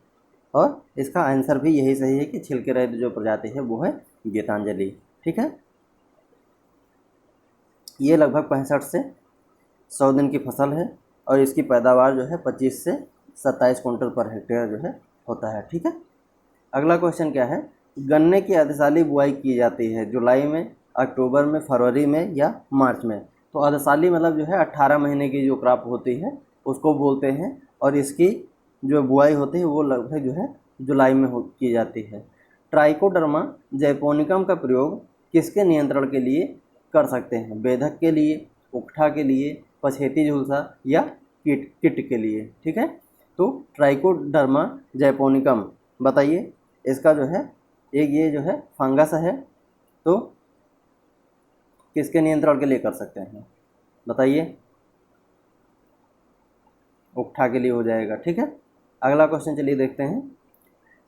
और इसका आंसर भी यही सही है कि छिलके रहित जो प्रजाति है वो है गीतांजलि। ठीक है, ये लगभग 65 से 100 दिन की फसल है और इसकी पैदावार जो है 25 से 27 कुंटल पर हेक्टेयर जो है होता है। ठीक है, अगला क्वेश्चन क्या है, गन्ने की अधिशाली बुआई की जाती है जुलाई में, अक्टूबर में, फरवरी में या मार्च में? तो अधिशाली मतलब जो है 18 महीने की जो क्रॉप होती है उसको बोलते हैं और इसकी जो बुआई होती है वो लगभग जो है जुलाई में की जाती है। ट्राइकोडर्मा जैपोनिकम का प्रयोग किसके नियंत्रण के लिए कर सकते हैं? बेधक के लिए, उकठा के लिए, पछेती झुलसा या कीट के लिए? ठीक है, तो ट्राइकोडर्मा जैपोनिकम बताइए, इसका जो है एक ये जो है फंगस है, तो किसके नियंत्रण के लिए कर सकते हैं बताइए? उकठा के लिए हो जाएगा। ठीक है, अगला क्वेश्चन चलिए देखते हैं।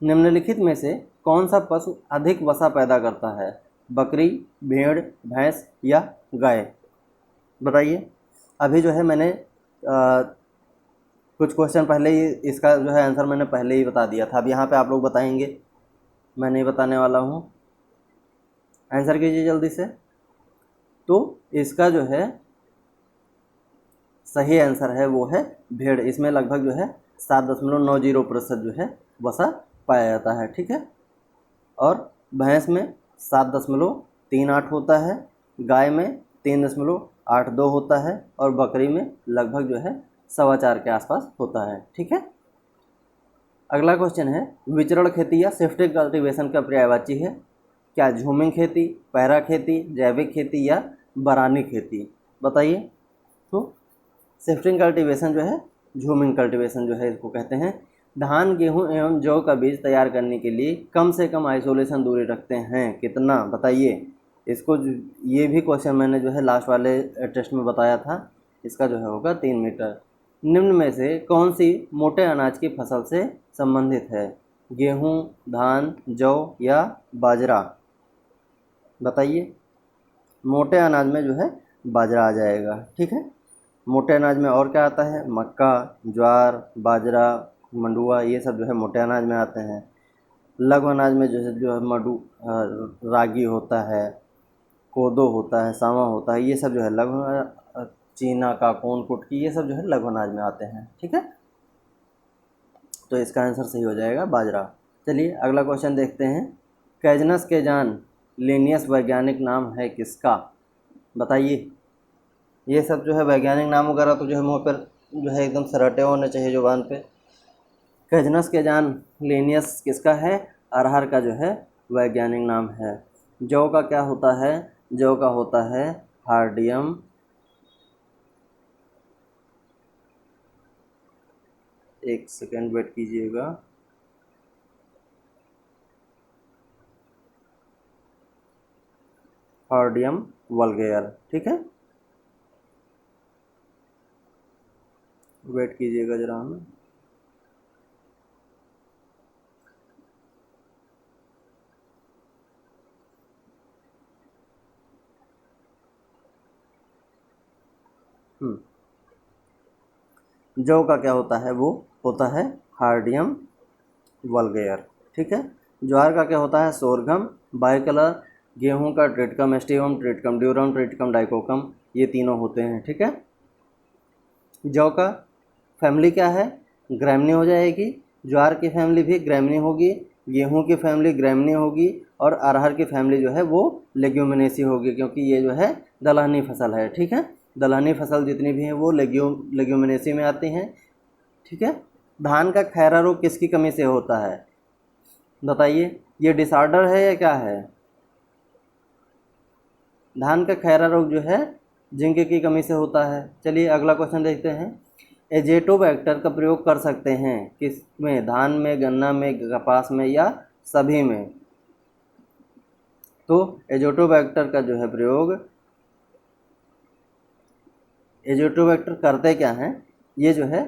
निम्नलिखित में से कौन सा पशु अधिक वसा पैदा करता है? बकरी, भेड़, भैंस या गाय? बताइए। अभी जो है मैंने कुछ क्वेश्चन पहले ही इसका जो है आंसर मैंने पहले ही बता दिया था। अब यहाँ पे आप लोग बताएंगे, मैं नहीं बताने वाला हूँ। आंसर कीजिए जल्दी से। तो इसका जो है सही आंसर है वो है भेड़। इसमें लगभग जो है 7.90% जो है वसा पाया जाता है। ठीक है, और भैंस में 7.38 होता है, गाय में 3.82 होता है और बकरी में लगभग जो है 4.25 के आसपास होता है। ठीक है, अगला क्वेश्चन है, विचरण खेती या शिफ्टिंग कल्टीवेशन का पर्यायवाची है? क्या झूमिंग खेती, पैरा खेती, जैविक खेती या बरानी खेती? बताइए। तो शिफ्टिंग कल्टीवेशन जो है, झूमिंग कल्टीवेशन जो है इसको कहते हैं। धान, गेहूं एवं जौ का बीज तैयार करने के लिए कम से कम आइसोलेशन दूरी रखते हैं कितना? बताइए। इसको ये भी क्वेश्चन मैंने जो है लास्ट वाले टेस्ट में बताया था। इसका जो है होगा 3 मीटर। निम्न में से कौन सी मोटे अनाज की फसल से संबंधित है? गेहूं, धान, जौ या बाजरा? बताइए। मोटे अनाज में जो है बाजरा आ जाएगा। ठीक है, मोटे अनाज में और क्या आता है, मक्का, ज्वार, बाजरा, मंडुआ, ये सब जो है मोटे अनाज में आते हैं। लघु अनाज में जो है रागी होता है, कोदो होता है, सावा होता है, ये सब जो है लघु चीना, काकोन, कुटकी, ये सब जो है लघु अनाज में आते हैं। ठीक है, तो इसका आंसर सही हो जाएगा बाजरा। चलिए अगला क्वेश्चन देखते हैं। कैजनस केजान लिनियस वैज्ञानिक नाम है किसका? बताइए। ये सब जो है वैज्ञानिक नाम वगैरह तो जो है मुँह पर जो है एकदम से रटे होने चाहिए जुबान पे। कैजनस केजान लिनियस किसका है? अरहर का जो है वैज्ञानिक नाम है। जौ का क्या होता है? जौ का होता है हार्डियम। एक सेकेंड वेट कीजिएगा। हार्डियम वल्गेयर। ठीक है, वेट कीजिएगा जरा हमें। जौ का क्या होता है? वो होता है हार्डियम वल्गेयर। ठीक है, ज्वार का क्या होता है? Sorghum, bicolor. गेहूं का triticum aestivum, triticum durum, triticum dicoccum, ये तीनों होते हैं। ठीक है, जौ का फैमिली क्या है? ग्रैमनी हो जाएगी। ज्वार की फैमिली भी ग्रैमनी होगी। गेहूं की फैमिली ग्रैमनी होगी। और अरहर की फैमिली जो है वो लेग्यूमिनेसी होगी, क्योंकि ये जो है दलहनी फसल है। ठीक है, दलहनी फसल जितनी भी हैं वो लेग्यूमिनेसी में आती हैं। ठीक है, धान का खैरा रोग किसकी कमी से होता है? बताइए, ये डिसऑर्डर है या क्या है? धान का खैरा रोग जो है जिंक की कमी से होता है। चलिए अगला क्वेश्चन देखते हैं। एजेटोबैक्टर का प्रयोग कर सकते हैं किस में? धान में, गन्ना में, कपास में, या सभी में? तो एजेटोबैक्टर का जो है प्रयोग, एजेटोबैक्टर करते क्या हैं? ये जो है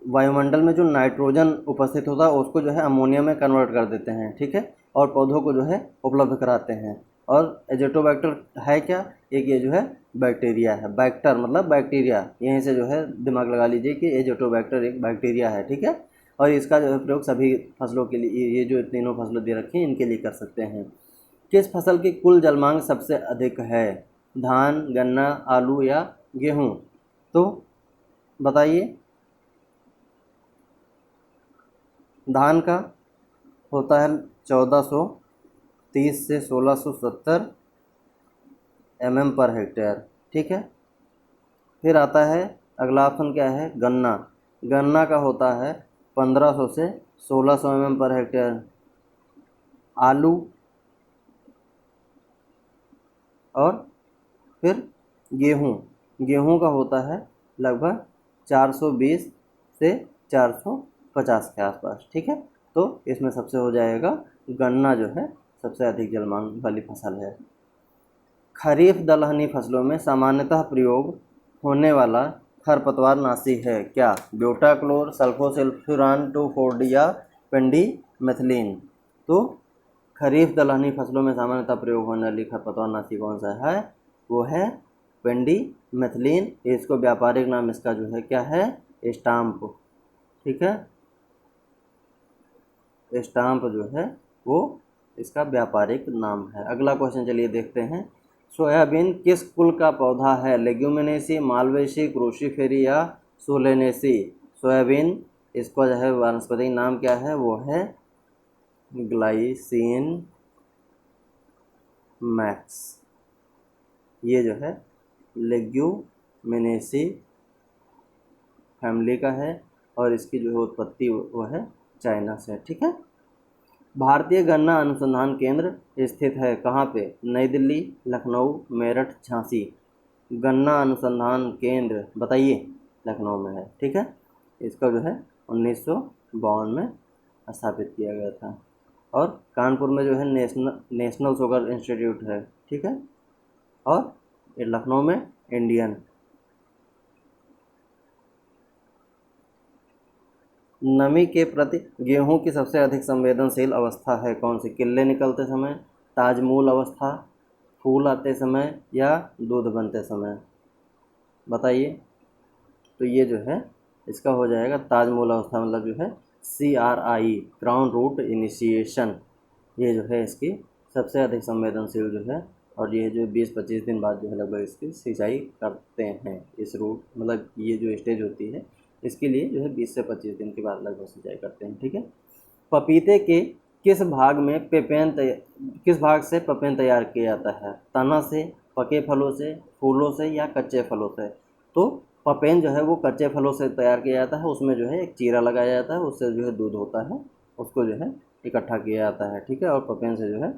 वायुमंडल में जो नाइट्रोजन उपस्थित होता है उसको जो है अमोनिया में कन्वर्ट कर देते हैं। ठीक है, और पौधों को जो है उपलब्ध कराते हैं। और एजेटोबैक्टर है क्या? एक ये जो है बैक्टीरिया है। बैक्टर मतलब बैक्टीरिया, यहीं से जो है दिमाग लगा लीजिए कि एजेटोबैक्टर एक बैक्टीरिया है। ठीक है, और इसका जो है प्रयोग सभी फसलों के लिए, ये जो तीनों फसलें दे रखी हैं इनके लिए कर सकते हैं। किस फसल की कुल जलमांग सबसे अधिक है? धान, गन्ना, आलू, या गेहूँ? तो बताइए। धान का होता है 1430 से 1670 mm पर हेक्टेयर। ठीक है, फिर आता है अगला ऑप्शन क्या है? गन्ना। गन्ना का होता है 1500 से 1600 mm पर हेक्टेयर। आलू और फिर गेहूँ। गेहूँ का होता है लगभग 420 से 450 के आसपास। ठीक है, तो इसमें सबसे हो जाएगा गन्ना जो है सबसे अधिक जलमांग वाली फसल है। खरीफ दलहनी फसलों में सामान्यतः प्रयोग होने वाला खरपतवार नाशी है क्या? ब्यूटाक्लोर, सल्फोसिल्फ्यूरान 2,4-D, या पेंडीमेथिलीन? तो खरीफ दलहनी फसलों में सामान्यतः प्रयोग होने वाली खरपतवार नाशी कौन सा है? वो है पेंडीमेथिलीन। इसको व्यापारिक नाम इसका जो है क्या है? स्टाम्प। ठीक है, स्टाम्प जो है वो इसका व्यापारिक नाम है। अगला क्वेश्चन चलिए देखते हैं। सोयाबीन किस कुल का पौधा है? लेग्यूमिनेसी, मालवेसी, क्रूसीफेरी, या सोलेनेसी? सोयाबीन, इसका जो है वानस्पतिक नाम क्या है? वो है ग्लाइसिन मैक्स। ये जो है लेग्यूमिनेसी फैमिली का है और इसकी जो है उत्पत्ति वो है चाइना से। ठीक है, भारतीय गन्ना अनुसंधान केंद्र स्थित है कहाँ पे? नई दिल्ली, लखनऊ, मेरठ, झांसी? गन्ना अनुसंधान केंद्र बताइए, लखनऊ में है। ठीक है, इसका जो है 1952 में स्थापित किया गया था। और कानपुर में जो है नेशनल शुगर इंस्टीट्यूट है। ठीक है, और ये लखनऊ में इंडियन। नमी के प्रति गेहूं की सबसे अधिक संवेदनशील अवस्था है कौन सी? किल्ले निकलते समय, ताजमूल अवस्था, फूल आते समय या दूध बनते समय? बताइए। तो ये जो है इसका हो जाएगा ताज मूल अवस्था, मतलब जो है CRI, क्राउन रूट इनिशिएशन। ये जो है इसकी सबसे अधिक संवेदनशील जो है, और ये जो 20-25 दिन बाद जो है लगभग इसकी सिंचाई करते हैं। इस रूट मतलब ये जो स्टेज होती है इसके लिए जो है 20 से 25 दिन के बाद लगभग सिंचाई करते हैं। ठीक है। पपीते के किस भाग में किस भाग से पपेन तैयार किया जाता है? तना से, पके फलों से, फूलों से या कच्चे फलों से? तो पपेन जो है वो कच्चे फलों से तैयार किया जाता है। उसमें जो है एक चीरा लगाया जाता है, उससे जो है दूध होता है, उसको जो है इकट्ठा किया जाता है। ठीक है। और पपेन से जो है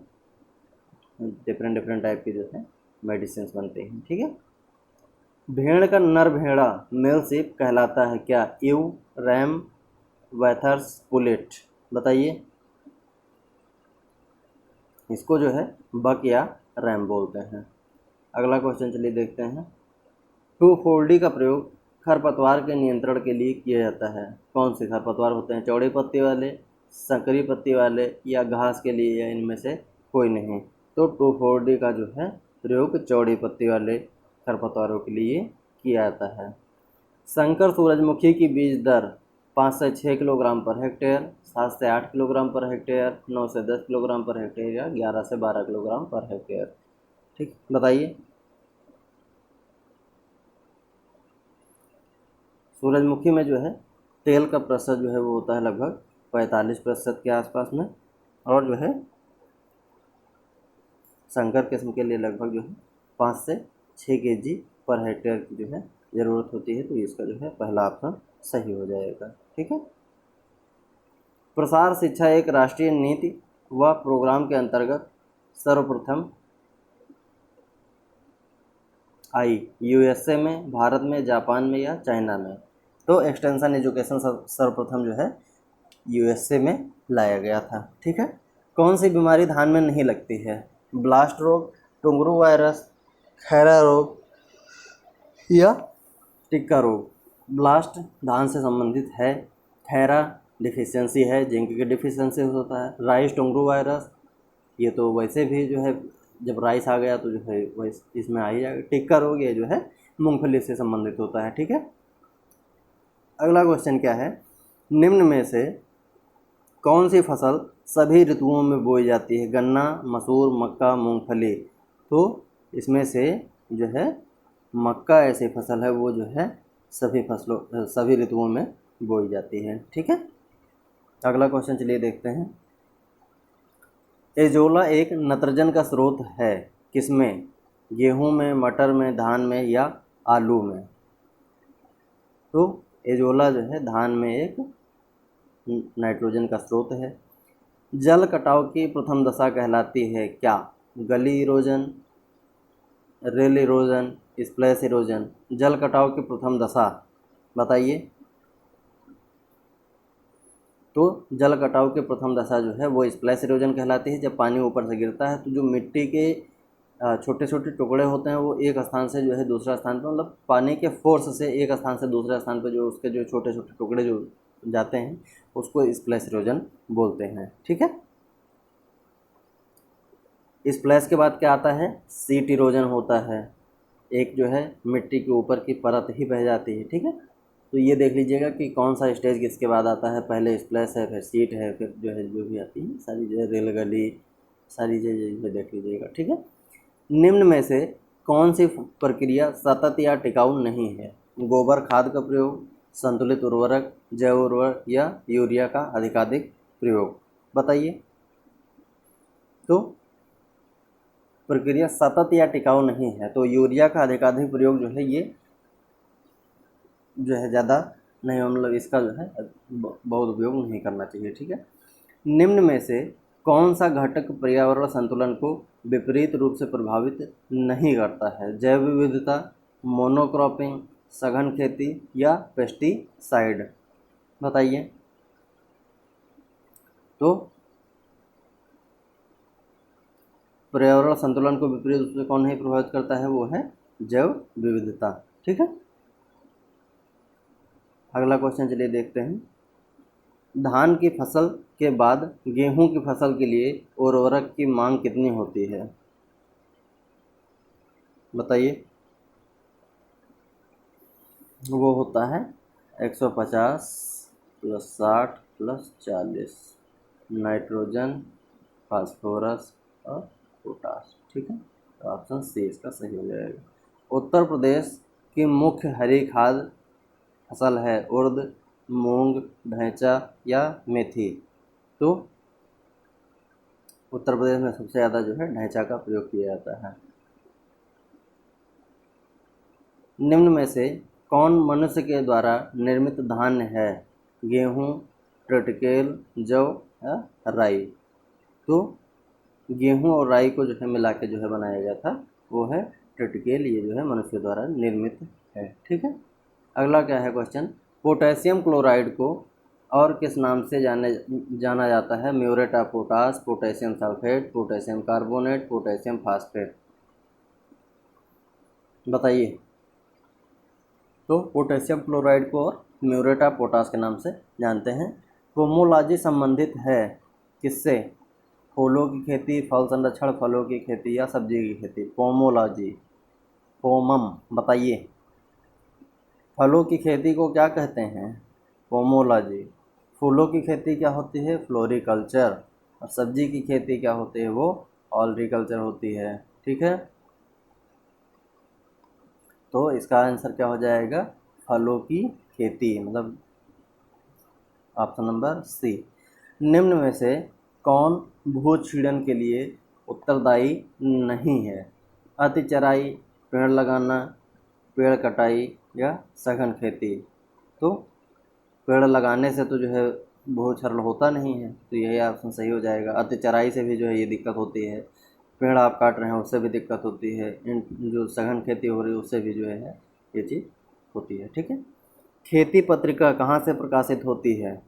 डिफरेंट डिफरेंट टाइप के जो है मेडिसिन बनते हैं। ठीक है। भेड़ का नर भेड़ा मेल शीप कहलाता है क्या? Ewe, ram, wethers, pullet? बताइए। इसको जो है बक या रैम बोलते हैं। अगला क्वेश्चन चलिए देखते हैं। 2,4-D का प्रयोग खरपतवार के नियंत्रण के लिए किया जाता है। कौन से खरपतवार होते हैं? चौड़ी पत्ती वाले, संकरी पत्ती वाले या घास के लिए, या इनमें से कोई नहीं? तो 2,4-D का जो है प्रयोग चौड़ी पत्ती वाले खरपतवारों के लिए किया जाता है। संकर सूरजमुखी की बीज दर 5 से 6 किलोग्राम पर हेक्टेयर, 7 से 8 किलोग्राम पर हेक्टेयर, 9 से 10 किलोग्राम पर हेक्टेयर या 11 से 12 किलोग्राम पर हेक्टेयर? ठीक, बताइए। सूरजमुखी में जो है तेल का प्रतिशत जो है वो होता है लगभग 45% के आसपास में, और जो है संकर किस्म के लिए लगभग जो है 5 से 6 kg पर हेक्टेयर की जो है ज़रूरत होती है। तो इसका जो है पहला ऑप्शन सही हो जाएगा। ठीक है। प्रसार शिक्षा एक राष्ट्रीय नीति व प्रोग्राम के अंतर्गत सर्वप्रथम आई USA में, भारत में, जापान में या चाइना में? तो एक्सटेंशन एजुकेशन सर्वप्रथम जो है USA में लाया गया था। ठीक है। कौन सी बीमारी धान में नहीं लगती है? ब्लास्ट रोग, टुंगरू वायरस, खैरा रोग या टिक्का रोग? ब्लास्ट धान से संबंधित है, खैरा डिफिशियंसी है, जिंक की डिफिशियंसी होता है, राइस टुंगरू वायरस ये तो वैसे भी जो है जब राइस आ गया तो जो है वैसे इसमें आ ही जाएगा। टिक्का रोग ये जो है मूंगफली से संबंधित होता है। ठीक है। अगला क्वेश्चन क्या है? निम्न में से कौन सी फसल सभी ऋतुओं में बोई जाती है? गन्ना, मसूर, मक्का, मूंगफली? तो इसमें से जो है मक्का ऐसी फसल है वो जो है सभी ऋतुओं में बोई जाती है। ठीक है। अगला क्वेश्चन चलिए देखते हैं। एजोला एक नत्रजन का स्रोत है किसमें? गेहूं में, मटर में, धान में या आलू में? तो एजोला जो है धान में एक नाइट्रोजन का स्रोत है। जल कटाव की प्रथम दशा कहलाती है क्या? गली erosion, rail erosion, splash erosion? जल कटाव की प्रथम दशा बताइए। तो जल कटाव की प्रथम दशा जो है वो स्प्लैश इरोजन कहलाती है। जब पानी ऊपर से गिरता है तो जो मिट्टी के छोटे छोटे टुकड़े होते हैं वो एक स्थान से जो है दूसरा स्थान पर, मतलब पानी के फोर्स से एक स्थान से दूसरे स्थान पर जो उसके जो छोटे छोटे टुकड़े जो जाते हैं उसको स्प्लैश इरोजन बोलते हैं। ठीक है। स्प्लैश के बाद क्या आता है? सीट इरोजन होता है। एक जो है मिट्टी के ऊपर की परत ही बह जाती है। ठीक है। तो ये देख लीजिएगा कि कौन सा स्टेज किसके बाद आता है। पहले स्प्लैश है, फिर सीट है, फिर जो है जो भी आती है सारी जो है रेल गली, सारी चीज़ें देख लीजिएगा। ठीक है। निम्न में से कौन सी प्रक्रिया सतत या टिकाऊ नहीं है? गोबर खाद का प्रयोग, संतुलित उर्वरक, जैव उर्वरक या यूरिया का अधिकाधिक प्रयोग? बताइए। तो प्रक्रिया सतत या टिकाऊ नहीं है तो यूरिया का अधिकाधिक प्रयोग जो है ये जो है ज़्यादा नहीं, मतलब इसका जो है बहुत उपयोग नहीं करना चाहिए। ठीक है। निम्न में से कौन सा घटक पर्यावरण संतुलन को विपरीत रूप से प्रभावित नहीं करता है? जैव विविधता, मोनोक्रॉपिंग, सघन खेती या पेस्टिसाइड? बताइए। तो पर्यावरण संतुलन को विपरीत रूप से कौन नहीं प्रभावित करता है? वो है जैव विविधता। ठीक है। अगला क्वेश्चन चलिए देखते हैं। धान की फसल के बाद गेहूं की फसल के लिए उर्वरक की मांग कितनी होती है? बताइए। वो होता है 150 + 60 + 40, नाइट्रोजन, फास्फोरस और पोटास। ठीक है, तो ऑप्शन सी इसका सही हो जाएगा। उत्तर प्रदेश की मुख्य हरी खाद्य फसल है उर्द, मूंग, ढैंचा या मेथी। तो उत्तर प्रदेश में सबसे ज़्यादा जो है ढैंचा का प्रयोग किया जाता है। निम्न में से कौन मनुष्य के द्वारा निर्मित धान्य है? गेहूँ, ट्रिटिकेल, जौ या राई। तो गेहूँ और राई को जो है मिला के जो है बनाया गया था वो है ट्रिटिकेल, ये जो है मनुष्य द्वारा निर्मित है। ठीक है, अगला क्या है क्वेश्चन, पोटेशियम क्लोराइड को और किस नाम से जाना जाता है? Muriate of potash, potassium sulphate, potassium carbonate, potassium phosphate. बताइए। तो पोटेशियम क्लोराइड को और म्यूरेट ऑफ पोटास के नाम से जानते हैं। पोमोलॉजी संबंधित है किससे? फूलों की खेती, फल संरक्षण, फलों की खेती या सब्जी की खेती। पोमोलॉजी, पोमम। बताइए, फलों की खेती को क्या कहते हैं? पोमोलॉजी। फूलों की खेती क्या होती है? फ्लोरिकल्चर। और सब्जी की खेती क्या होती है? वो ऑलरिकल्चर होती है। ठीक है, तो इसका आंसर क्या हो जाएगा? फलों की खेती, मतलब ऑप्शन नंबर सी। निम्न में से कौन भूक्षीणन के लिए उत्तरदायी नहीं है? अतिचराई, पेड़ लगाना, पेड़ कटाई या सघन खेती। तो पेड़ लगाने से तो जो है भूक्षरण होता नहीं है, तो यही ऑप्शन सही हो जाएगा। अतिचराई से भी जो है ये दिक्कत होती है, पेड़ आप काट रहे हैं उससे भी दिक्कत होती है, इन जो सघन खेती हो रही है उससे भी जो है ये चीज़ होती है। ठीक है, खेती पत्रिका कहाँ से प्रकाशित होती है?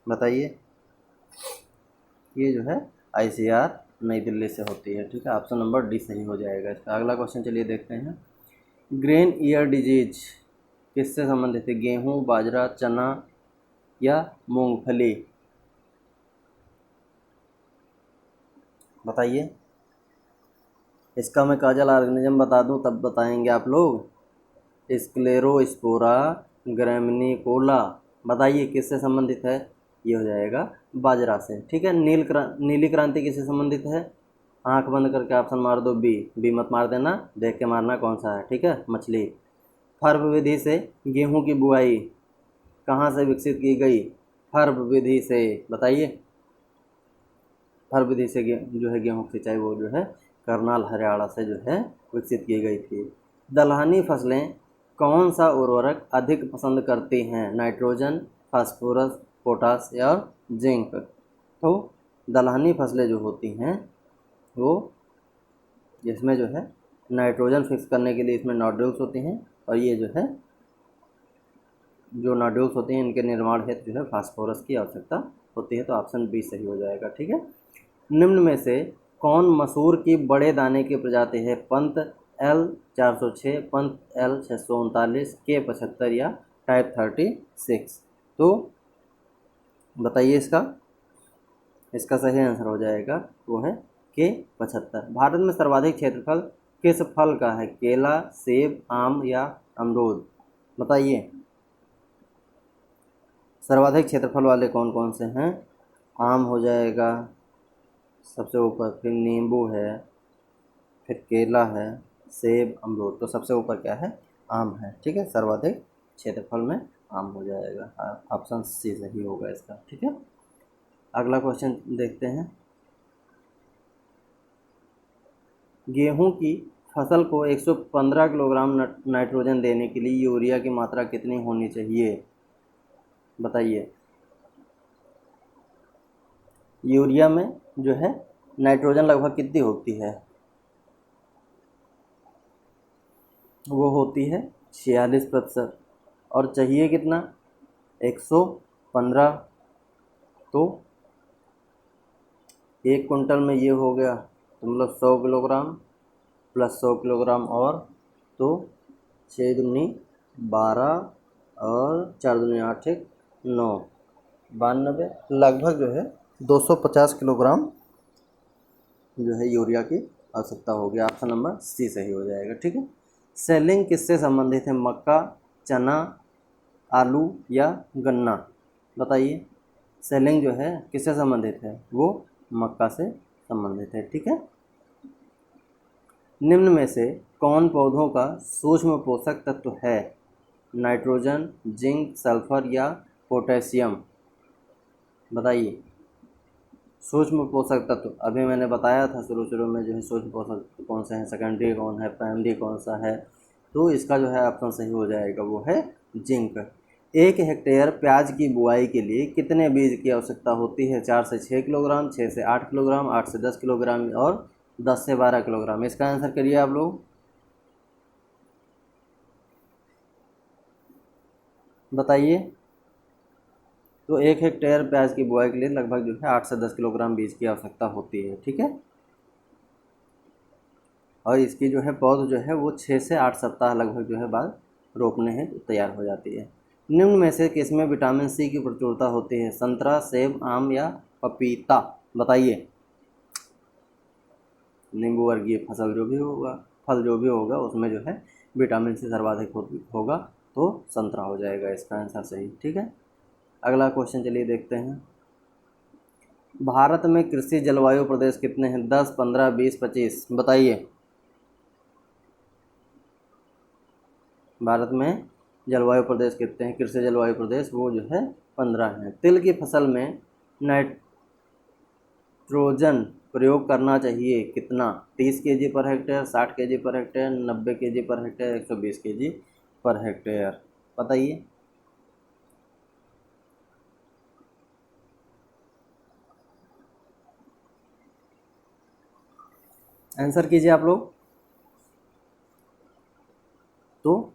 बताइए। ये जो है ICR नई दिल्ली से होती है। ठीक है, ऑप्शन नंबर डी सही हो जाएगा इसका। अगला क्वेश्चन चलिए देखते हैं। ग्रेन ईयर डिजीज किससे संबंधित है? गेहूँ, बाजरा, चना या मूंगफली। बताइए। इसका मैं काजल ऑर्गेनिज्म बता दूं तब बताएंगे आप लोग। स्क्लेरोस्पोरा ग्रैमिनिकोला। बताइए किससे संबंधित है? ये हो जाएगा बाजरा से। ठीक है, नीली क्रांति किससे संबंधित है? आंख बंद करके ऑप्शन मार दो, बी। बी मत मार देना, देख के मारना कौन सा है। ठीक है, मछली। फर्ब विधि से गेहूं की बुआई कहाँ से विकसित की गई? फर्ब विधि से। बताइए। फर्ब विधि से जो है गेहूं की सिंचाई वो जो है करनाल हरियाणा से जो है विकसित की गई थी। दलहनी फसलें कौन सा उर्वरक अधिक पसंद करती हैं? नाइट्रोजन, फास्फोरस, पोटास या जिंक। तो दलहनी फसलें जो होती हैं वो इसमें जो है नाइट्रोजन फिक्स करने के लिए इसमें नोड्यूल्स होती हैं, और ये जो है जो नोड्यूल्स होती हैं इनके निर्माण हेतु जो है फास्फोरस की आवश्यकता होती है। तो ऑप्शन बी सही हो जाएगा। ठीक है, निम्न में से कौन मसूर की बड़े दाने की प्रजाति है? Pant L406, Pant L639, K75 या टाइप 36। तो बताइए इसका सही आंसर हो जाएगा वो है K75। भारत में सर्वाधिक क्षेत्रफल किस फल का है? केला, सेब, आम या अमरूद। बताइए, सर्वाधिक क्षेत्रफल वाले कौन कौन से हैं? आम हो जाएगा सबसे ऊपर, फिर नींबू है, फिर केला है, सेब, अमरूद। तो सबसे ऊपर क्या है? आम है। ठीक है, सर्वाधिक क्षेत्रफल में आम हो जाएगा। ऑप्शन सी सही होगा इसका। ठीक है, अगला क्वेश्चन देखते हैं। गेहूं की फसल को 115 किलोग्राम नाइट्रोजन देने के लिए यूरिया की मात्रा कितनी होनी चाहिए? बताइए। यूरिया में जो है नाइट्रोजन लगभग कितनी होती है? वो होती है 46%। और चाहिए कितना? 115। तो 1 कुंटल में ये हो गया तो मतलब 100 किलोग्राम प्लस 100 किलोग्राम, और तो 6 दूनी 12 और 4 दूनी 8, 9, 92, लगभग जो है 250 किलोग्राम जो है यूरिया की आवश्यकता होगी। ऑप्शन नंबर सी सही हो जाएगा। ठीक है। सेलिंग किससे संबंधित है? मक्का, चना, आलू या गन्ना? बताइए। सेलिंग जो है किससे संबंधित है? वो मक्का से संबंधित है। ठीक है। निम्न में से कौन पौधों का सूक्ष्म पोषक तत्व है? नाइट्रोजन, जिंक, सल्फर या पोटेशियम? बताइए। सूक्ष्म पोषक तत्व अभी मैंने बताया था शुरू में जो है सूक्ष्म पोषक तत्व कौन से हैं, सेकेंडरी कौन है, प्राइमरी कौन सा है। तो इसका जो है ऑप्शन सही हो जाएगा, वो है जिंक। 1 हेक्टेयर प्याज की बुआई के लिए कितने बीज की आवश्यकता होती है? 4 से 6 किलोग्राम, 6 से 8 किलोग्राम, 8 से 10 किलोग्राम और 10 से 12 किलोग्राम। इसका आंसर करिए आप लोग, बताइए। तो 1 हेक्टेयर प्याज की बुआई के लिए लगभग जो है 8 से 10 किलोग्राम बीज की आवश्यकता होती है। ठीक है। और इसकी जो है पौध जो है वो 6 से 8 सप्ताह लगभग जो है बाद रोपने हैं तो तैयार हो जाती है। निम्न में से किसमें विटामिन सी की प्रचुरता होती है? संतरा, सेब, आम या पपीता? बताइए। नींबू वर्गीय फसल जो भी होगा, फल जो भी होगा उसमें जो है विटामिन सी सर्वाधिक होगा, तो संतरा हो जाएगा इसका आंसर सही। ठीक है। अगला क्वेश्चन चलिए देखते हैं। भारत में कृषि जलवायु प्रदेश कितने हैं? 10, 15, 20, 25? बताइए। भारत में जलवायु प्रदेश कितने हैं? कृषि जलवायु प्रदेश वो जो है 15 हैं। तिल की फसल में नाइट्रोजन प्रयोग करना चाहिए कितना? 30 kg per hectare, 60 kg per hectare, 90 kg per hectare, 120 kg per hectare? बताइए। आंसर कीजिए आप लोग। तो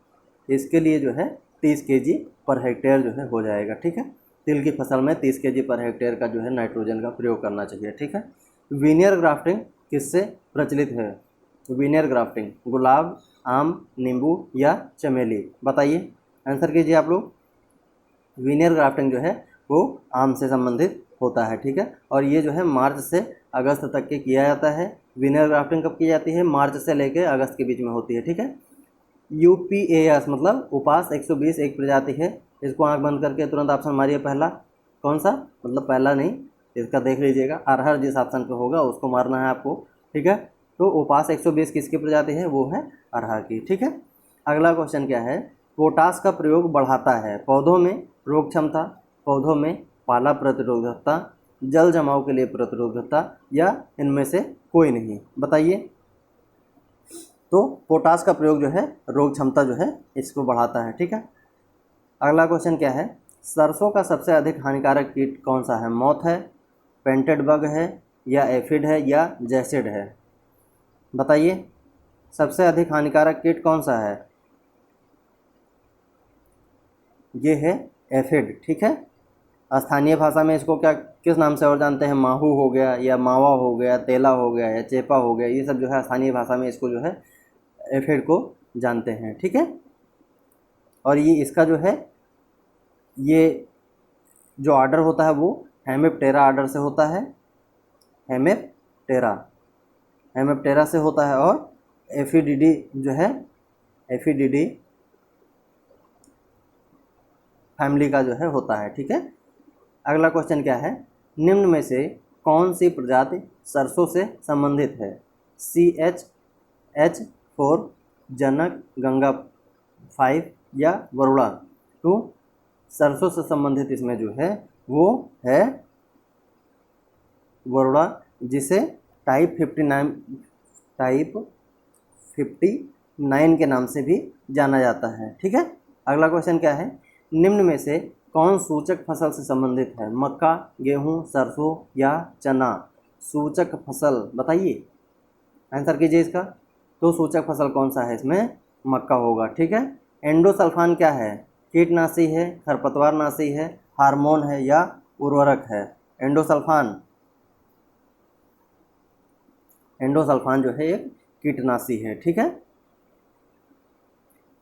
इसके लिए जो है 30 kg पर हेक्टेयर जो है हो जाएगा। ठीक है। तिल की फसल में 30 kg पर हेक्टेयर का जो है नाइट्रोजन का प्रयोग करना चाहिए। ठीक है। वीनियर ग्राफ्टिंग किससे प्रचलित है? वीनियर ग्राफ्टिंग गुलाब, आम, नींबू या चमेली? बताइए। आंसर कीजिए आप लोग। वीनियर ग्राफ्टिंग जो है वो आम से संबंधित होता है। ठीक है। और ये जो है मार्च से अगस्त तक के किया जाता है। वीनियर ग्राफ्टिंग कब की जाती है? मार्च से लेकर अगस्त के बीच में होती है। ठीक है। यूपीएस मतलब उपास 120 एक प्रजाति है। इसको आंख बंद करके तुरंत ऑप्शन मारिए। पहला कौन सा? मतलब पहला नहीं, इसका देख लीजिएगा। अरहर जिस ऑप्शन पे होगा उसको मारना है आपको। ठीक है। तो उपास 120 किसकी प्रजाति है? वो है अरहर की। ठीक है। अगला क्वेश्चन क्या है? पोटास का प्रयोग बढ़ाता है पौधों में रोग क्षमता, पौधों में पाला प्रतिरोधकता, जल जमाव के लिए प्रतिरोधकता या इनमें से कोई नहीं? बताइए। तो पोटास का प्रयोग जो है रोग क्षमता जो है इसको बढ़ाता है। ठीक है। अगला क्वेश्चन क्या है? सरसों का सबसे अधिक हानिकारक कीट कौन सा है? मॉथ है, पेंटेड बग है या एफिड है या जैसिड है? बताइए। सबसे अधिक हानिकारक कीट कौन सा है? ये है एफिड। ठीक है। स्थानीय भाषा में इसको क्या किस नाम से और जानते हैं? माहू हो गया या मावा हो गया, तेला हो गया या चेपा हो गया, ये सब जो है स्थानीय भाषा में इसको जो है एफिड को जानते हैं। ठीक है। और ये इसका जो है ये जो ऑर्डर होता है वो हेमिप्टेरा ऑर्डर से होता है। हेमिप्टेरा से होता है। और एफिडिडी जो है एफिडिडी फैमिली का जो है होता है। ठीक है। अगला क्वेश्चन क्या है? निम्न में से कौन सी प्रजाति सरसों से संबंधित है? CH4, जनक, गंगा 5 या वरुणा 2? सरसों से संबंधित इसमें जो है वो है वरुणा, जिसे टाइप 59 के नाम से भी जाना जाता है। ठीक है। अगला क्वेश्चन क्या है? निम्न में से कौन सूचक फसल से संबंधित है? मक्का, गेहूं, सरसों या चना? सूचक फसल बताइए। आंसर कीजिए इसका। तो सूचक फसल कौन सा है? इसमें मक्का होगा। ठीक है। एंडोसल्फान क्या है? कीटनाशी है, खरपतवारनाशी है, हार्मोन है या उर्वरक है? एंडोसल्फान जो है एक कीटनाशी है। ठीक है।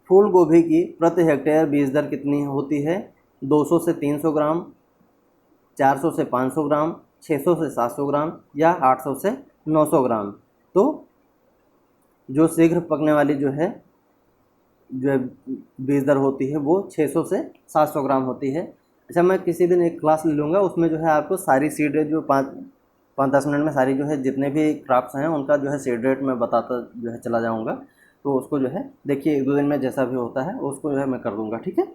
फूल गोभी की प्रति हेक्टेयर बीज दर कितनी होती है? 200 से 300 ग्राम, 400 से 500 ग्राम, 600 से 700 ग्राम या 800 से 900 ग्राम? तो जो शीघ्र पकने वाली जो है बीज दर होती है वो 600 से 700 ग्राम होती है। अच्छा, मैं किसी दिन एक क्लास ले लूँगा, उसमें जो है आपको सारी सीड रेट जो 5-10 मिनट में सारी जो है जितने भी क्रॉप्स हैं उनका जो है सीड रेट मैं बताता जो है चला जाऊँगा। तो उसको जो है देखिए 1-2 दिन में जैसा भी होता है उसको जो है मैं कर दूँगा, ठीक है।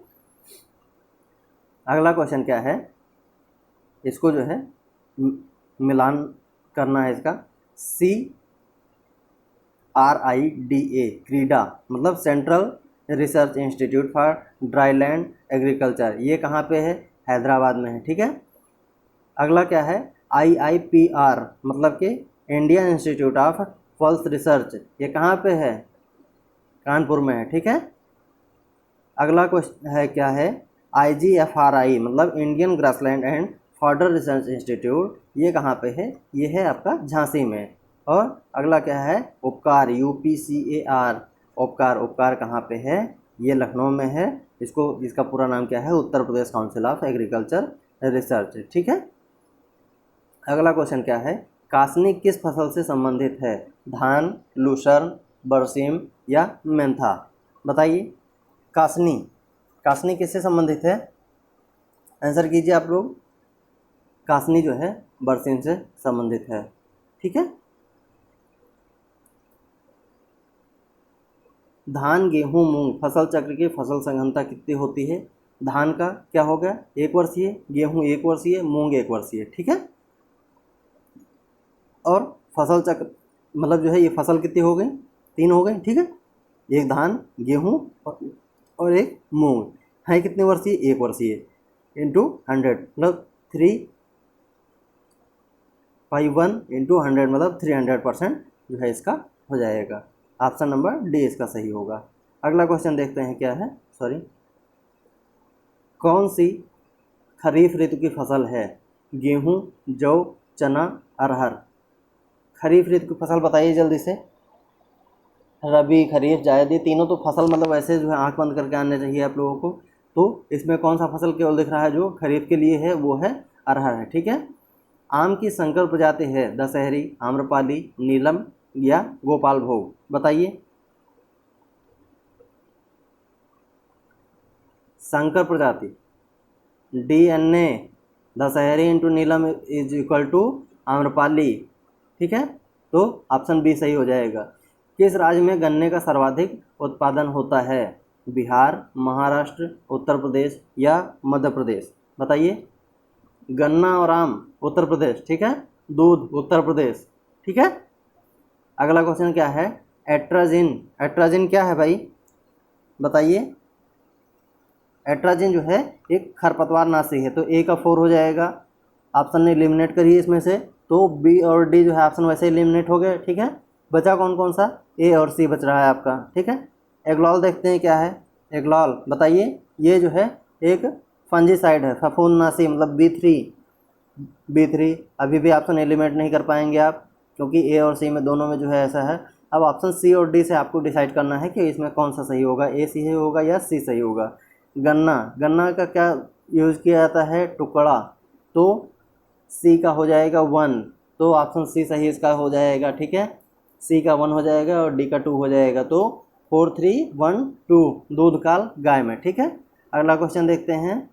अगला क्वेश्चन क्या है, इसको जो है मिलान करना है इसका। CRIDA क्रीडा मतलब central research institute for dryland agriculture, ये कहाँ पे है? हैदराबाद में है, ठीक है। अगला क्या है, IIPR मतलब कि Indian institute of pulse research, ये कहाँ पे है? कानपुर में है, ठीक है। अगला क्वेश्चन है क्या है, IGFRI मतलब Indian grassland and fodder research institute, ये कहाँ पे है? ये है आपका झांसी में। और अगला क्या है, उपकार UPCAR, उपकार कहाँ पे है? ये लखनऊ में है। इसका पूरा नाम क्या है? Uttar Pradesh council of agriculture research, ठीक है। अगला क्वेश्चन क्या है, कासनी किस फसल से संबंधित है? धान, लूसर्न, बरसीम या मेंथा? बताइए, कासनी किससे संबंधित है? आंसर कीजिए आप लोग। कासनी जो है बरसीम से संबंधित है, ठीक है। धान, गेहूं, मूंग फसल चक्र की फसल सघनता कितनी होती है? धान का क्या हो गया? 1 वर्षीय, गेहूं 1 वर्षीय, मूंग 1 वर्षीय, ठीक है। और फसल चक्र मतलब जो है ये फसल कितनी हो गई? 3 हो गई, ठीक है। एक धान, गेहूं और एक मूंग है कितने वर्षीय? 1 वर्षीय इंटू 100 मतलब 3/1 इंटू 100 मतलब 300% जो है इसका हो जाएगा। ऑप्शन नंबर डी इसका सही होगा। अगला क्वेश्चन देखते हैं क्या है, कौन सी खरीफ ऋतु की फसल है? गेहूं, जौ, चना, अरहर। खरीफ ऋतु की फसल बताइए जल्दी से। रबी, खरीफ, जायद, ये तीनों तो फसल मतलब ऐसे जो है आंख बंद करके आने चाहिए आप लोगों को। तो इसमें कौन सा फसल केवल दिख रहा है जो खरीफ के लिए है? वो है अरहर है, ठीक है। आम की संकर प्रजाति है दशहरी, आम्रपाली, नीलम या गोपाल भोग? बताइए। संकर प्रजाति DNA Dashehari into Neelam is equal to Amrapali, ठीक है। तो ऑप्शन बी सही हो जाएगा। किस राज्य में गन्ने का सर्वाधिक उत्पादन होता है? बिहार, महाराष्ट्र, उत्तर प्रदेश या मध्य प्रदेश? बताइए। गन्ना और आम उत्तर प्रदेश, ठीक है। दूध उत्तर प्रदेश, ठीक है। अगला क्वेश्चन क्या है, एट्राजिन क्या है भाई? बताइए। एट्राजिन जो है एक खरपतवार नाशी है, तो ए का 4 हो जाएगा। ऑप्शन ने एलिमिनेट करिए इसमें से, तो बी और डी जो है ऑप्शन वैसे एलिमिनेट हो गए, ठीक है। बचा कौन कौन सा? ए और सी बच रहा है आपका, ठीक है। एग्लॉल देखते हैं क्या है। एग्लॉल बताइए। ये जो है एक फंजीसाइड है, फफूंदनाशी मतलब B3 अभी भी ऑप्शन एलिमिनेट नहीं कर पाएंगे आप, क्योंकि ए और सी में दोनों में जो है ऐसा है। अब ऑप्शन सी और डी से आपको डिसाइड करना है कि इसमें कौन सा सही होगा, ए सही होगा या सी सही होगा। गन्ना का क्या यूज़ किया जाता है? टुकड़ा, तो सी का हो जाएगा 1, तो ऑप्शन सी सही इसका हो जाएगा, ठीक है। सी का 1 हो जाएगा और डी का 2 हो जाएगा, तो 4 3 1 2 दूध काल गाय में, ठीक है। अगला क्वेश्चन देखते हैं,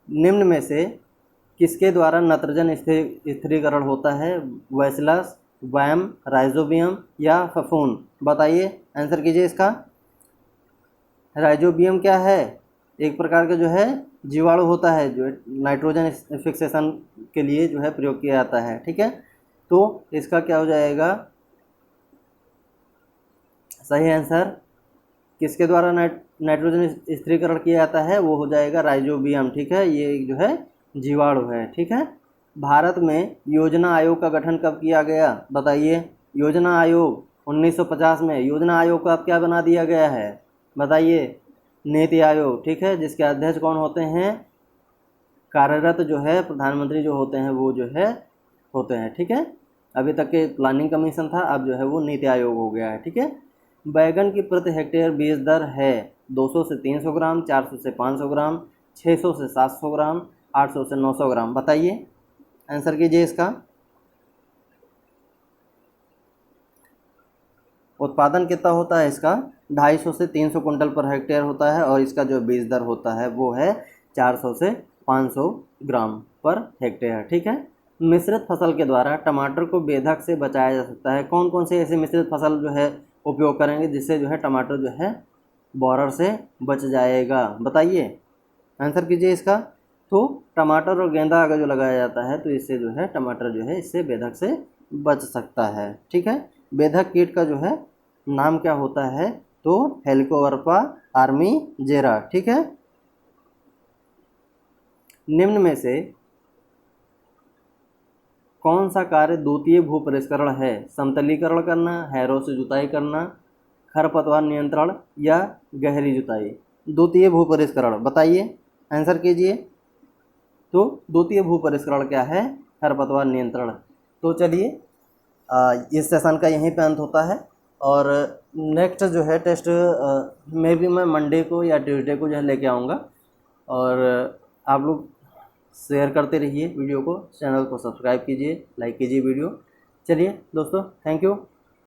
निम्न में से किसके द्वारा नत्रजन स्थिरीकरण होता है? बैसिलस, वैम, राइजोबियम या फफूंद? बताइए, आंसर कीजिए इसका। राइजोबियम क्या है? एक प्रकार का जो है जीवाणु होता है जो नाइट्रोजन फिक्सेशन के लिए जो है प्रयोग किया जाता है, ठीक है। तो इसका क्या हो जाएगा सही आंसर? किसके द्वारा नाइट्रोजन स्थिरीकरण किया जाता है? वो हो जाएगा राइजोबियम, ठीक है। ये जो है जीवाणु है, ठीक है। भारत में योजना आयोग का गठन कब किया गया? बताइए। योजना आयोग 1950 में योजना आयोग को अब क्या बना दिया गया है? बताइए। नीति आयोग, ठीक है, जिसके अध्यक्ष कौन होते हैं? कार्यरत जो है प्रधानमंत्री जो होते हैं वो जो है होते हैं, ठीक है। अभी तक के प्लानिंग कमीशन था, अब जो है वो नीति आयोग हो गया है, ठीक है। बैगन की प्रति हेक्टेयर बीज दर है 200 से 300 ग्राम, 400 से 500 ग्राम, 600 से 700 ग्राम, 800 से 900 ग्राम? बताइए, आंसर कीजिए इसका। उत्पादन कितना होता है इसका 250 से 300 कुंटल पर हेक्टेयर होता है, और इसका जो बीज दर होता है वो है 400 से 500 ग्राम पर हेक्टेयर। ठीक है। मिश्रित फसल के द्वारा टमाटर को बेधक से बचाया जा सकता है। कौन कौन से ऐसे मिश्रित फसल जो है उपयोग करेंगे जिससे जो है टमाटर जो है बॉरर से बच जाएगा, बताइए, आंसर कीजिए इसका। तो टमाटर और गेंदा अगर जो लगाया जाता है तो इससे जो है टमाटर जो है इससे बेधक से बच सकता है। ठीक है। बेधक कीट का जो है नाम क्या होता है, तो हेलिकोवर्पा आर्मीजेरा। ठीक है। निम्न में से कौन सा कार्य द्वितीय भूपरिष्करण है? समतलीकरण करना, हैरो से जुताई करना, खरपतवार नियंत्रण या गहरी जुताई? द्वितीय भूपरिष्करण बताइए, आंसर कीजिए। तो द्वितीय भूपरिष्करण क्या है? खरपतवार नियंत्रण। तो चलिए इस सेशन का यहीं पे अंत होता है, और नेक्स्ट जो है टेस्ट में भी मैं मंडे को या ट्यूसडे को जो है लेके आऊँगा, और आप लोग शेयर करते रहिए वीडियो को, चैनल को सब्सक्राइब कीजिए, लाइक कीजिए वीडियो। चलिए दोस्तों, थैंक यू।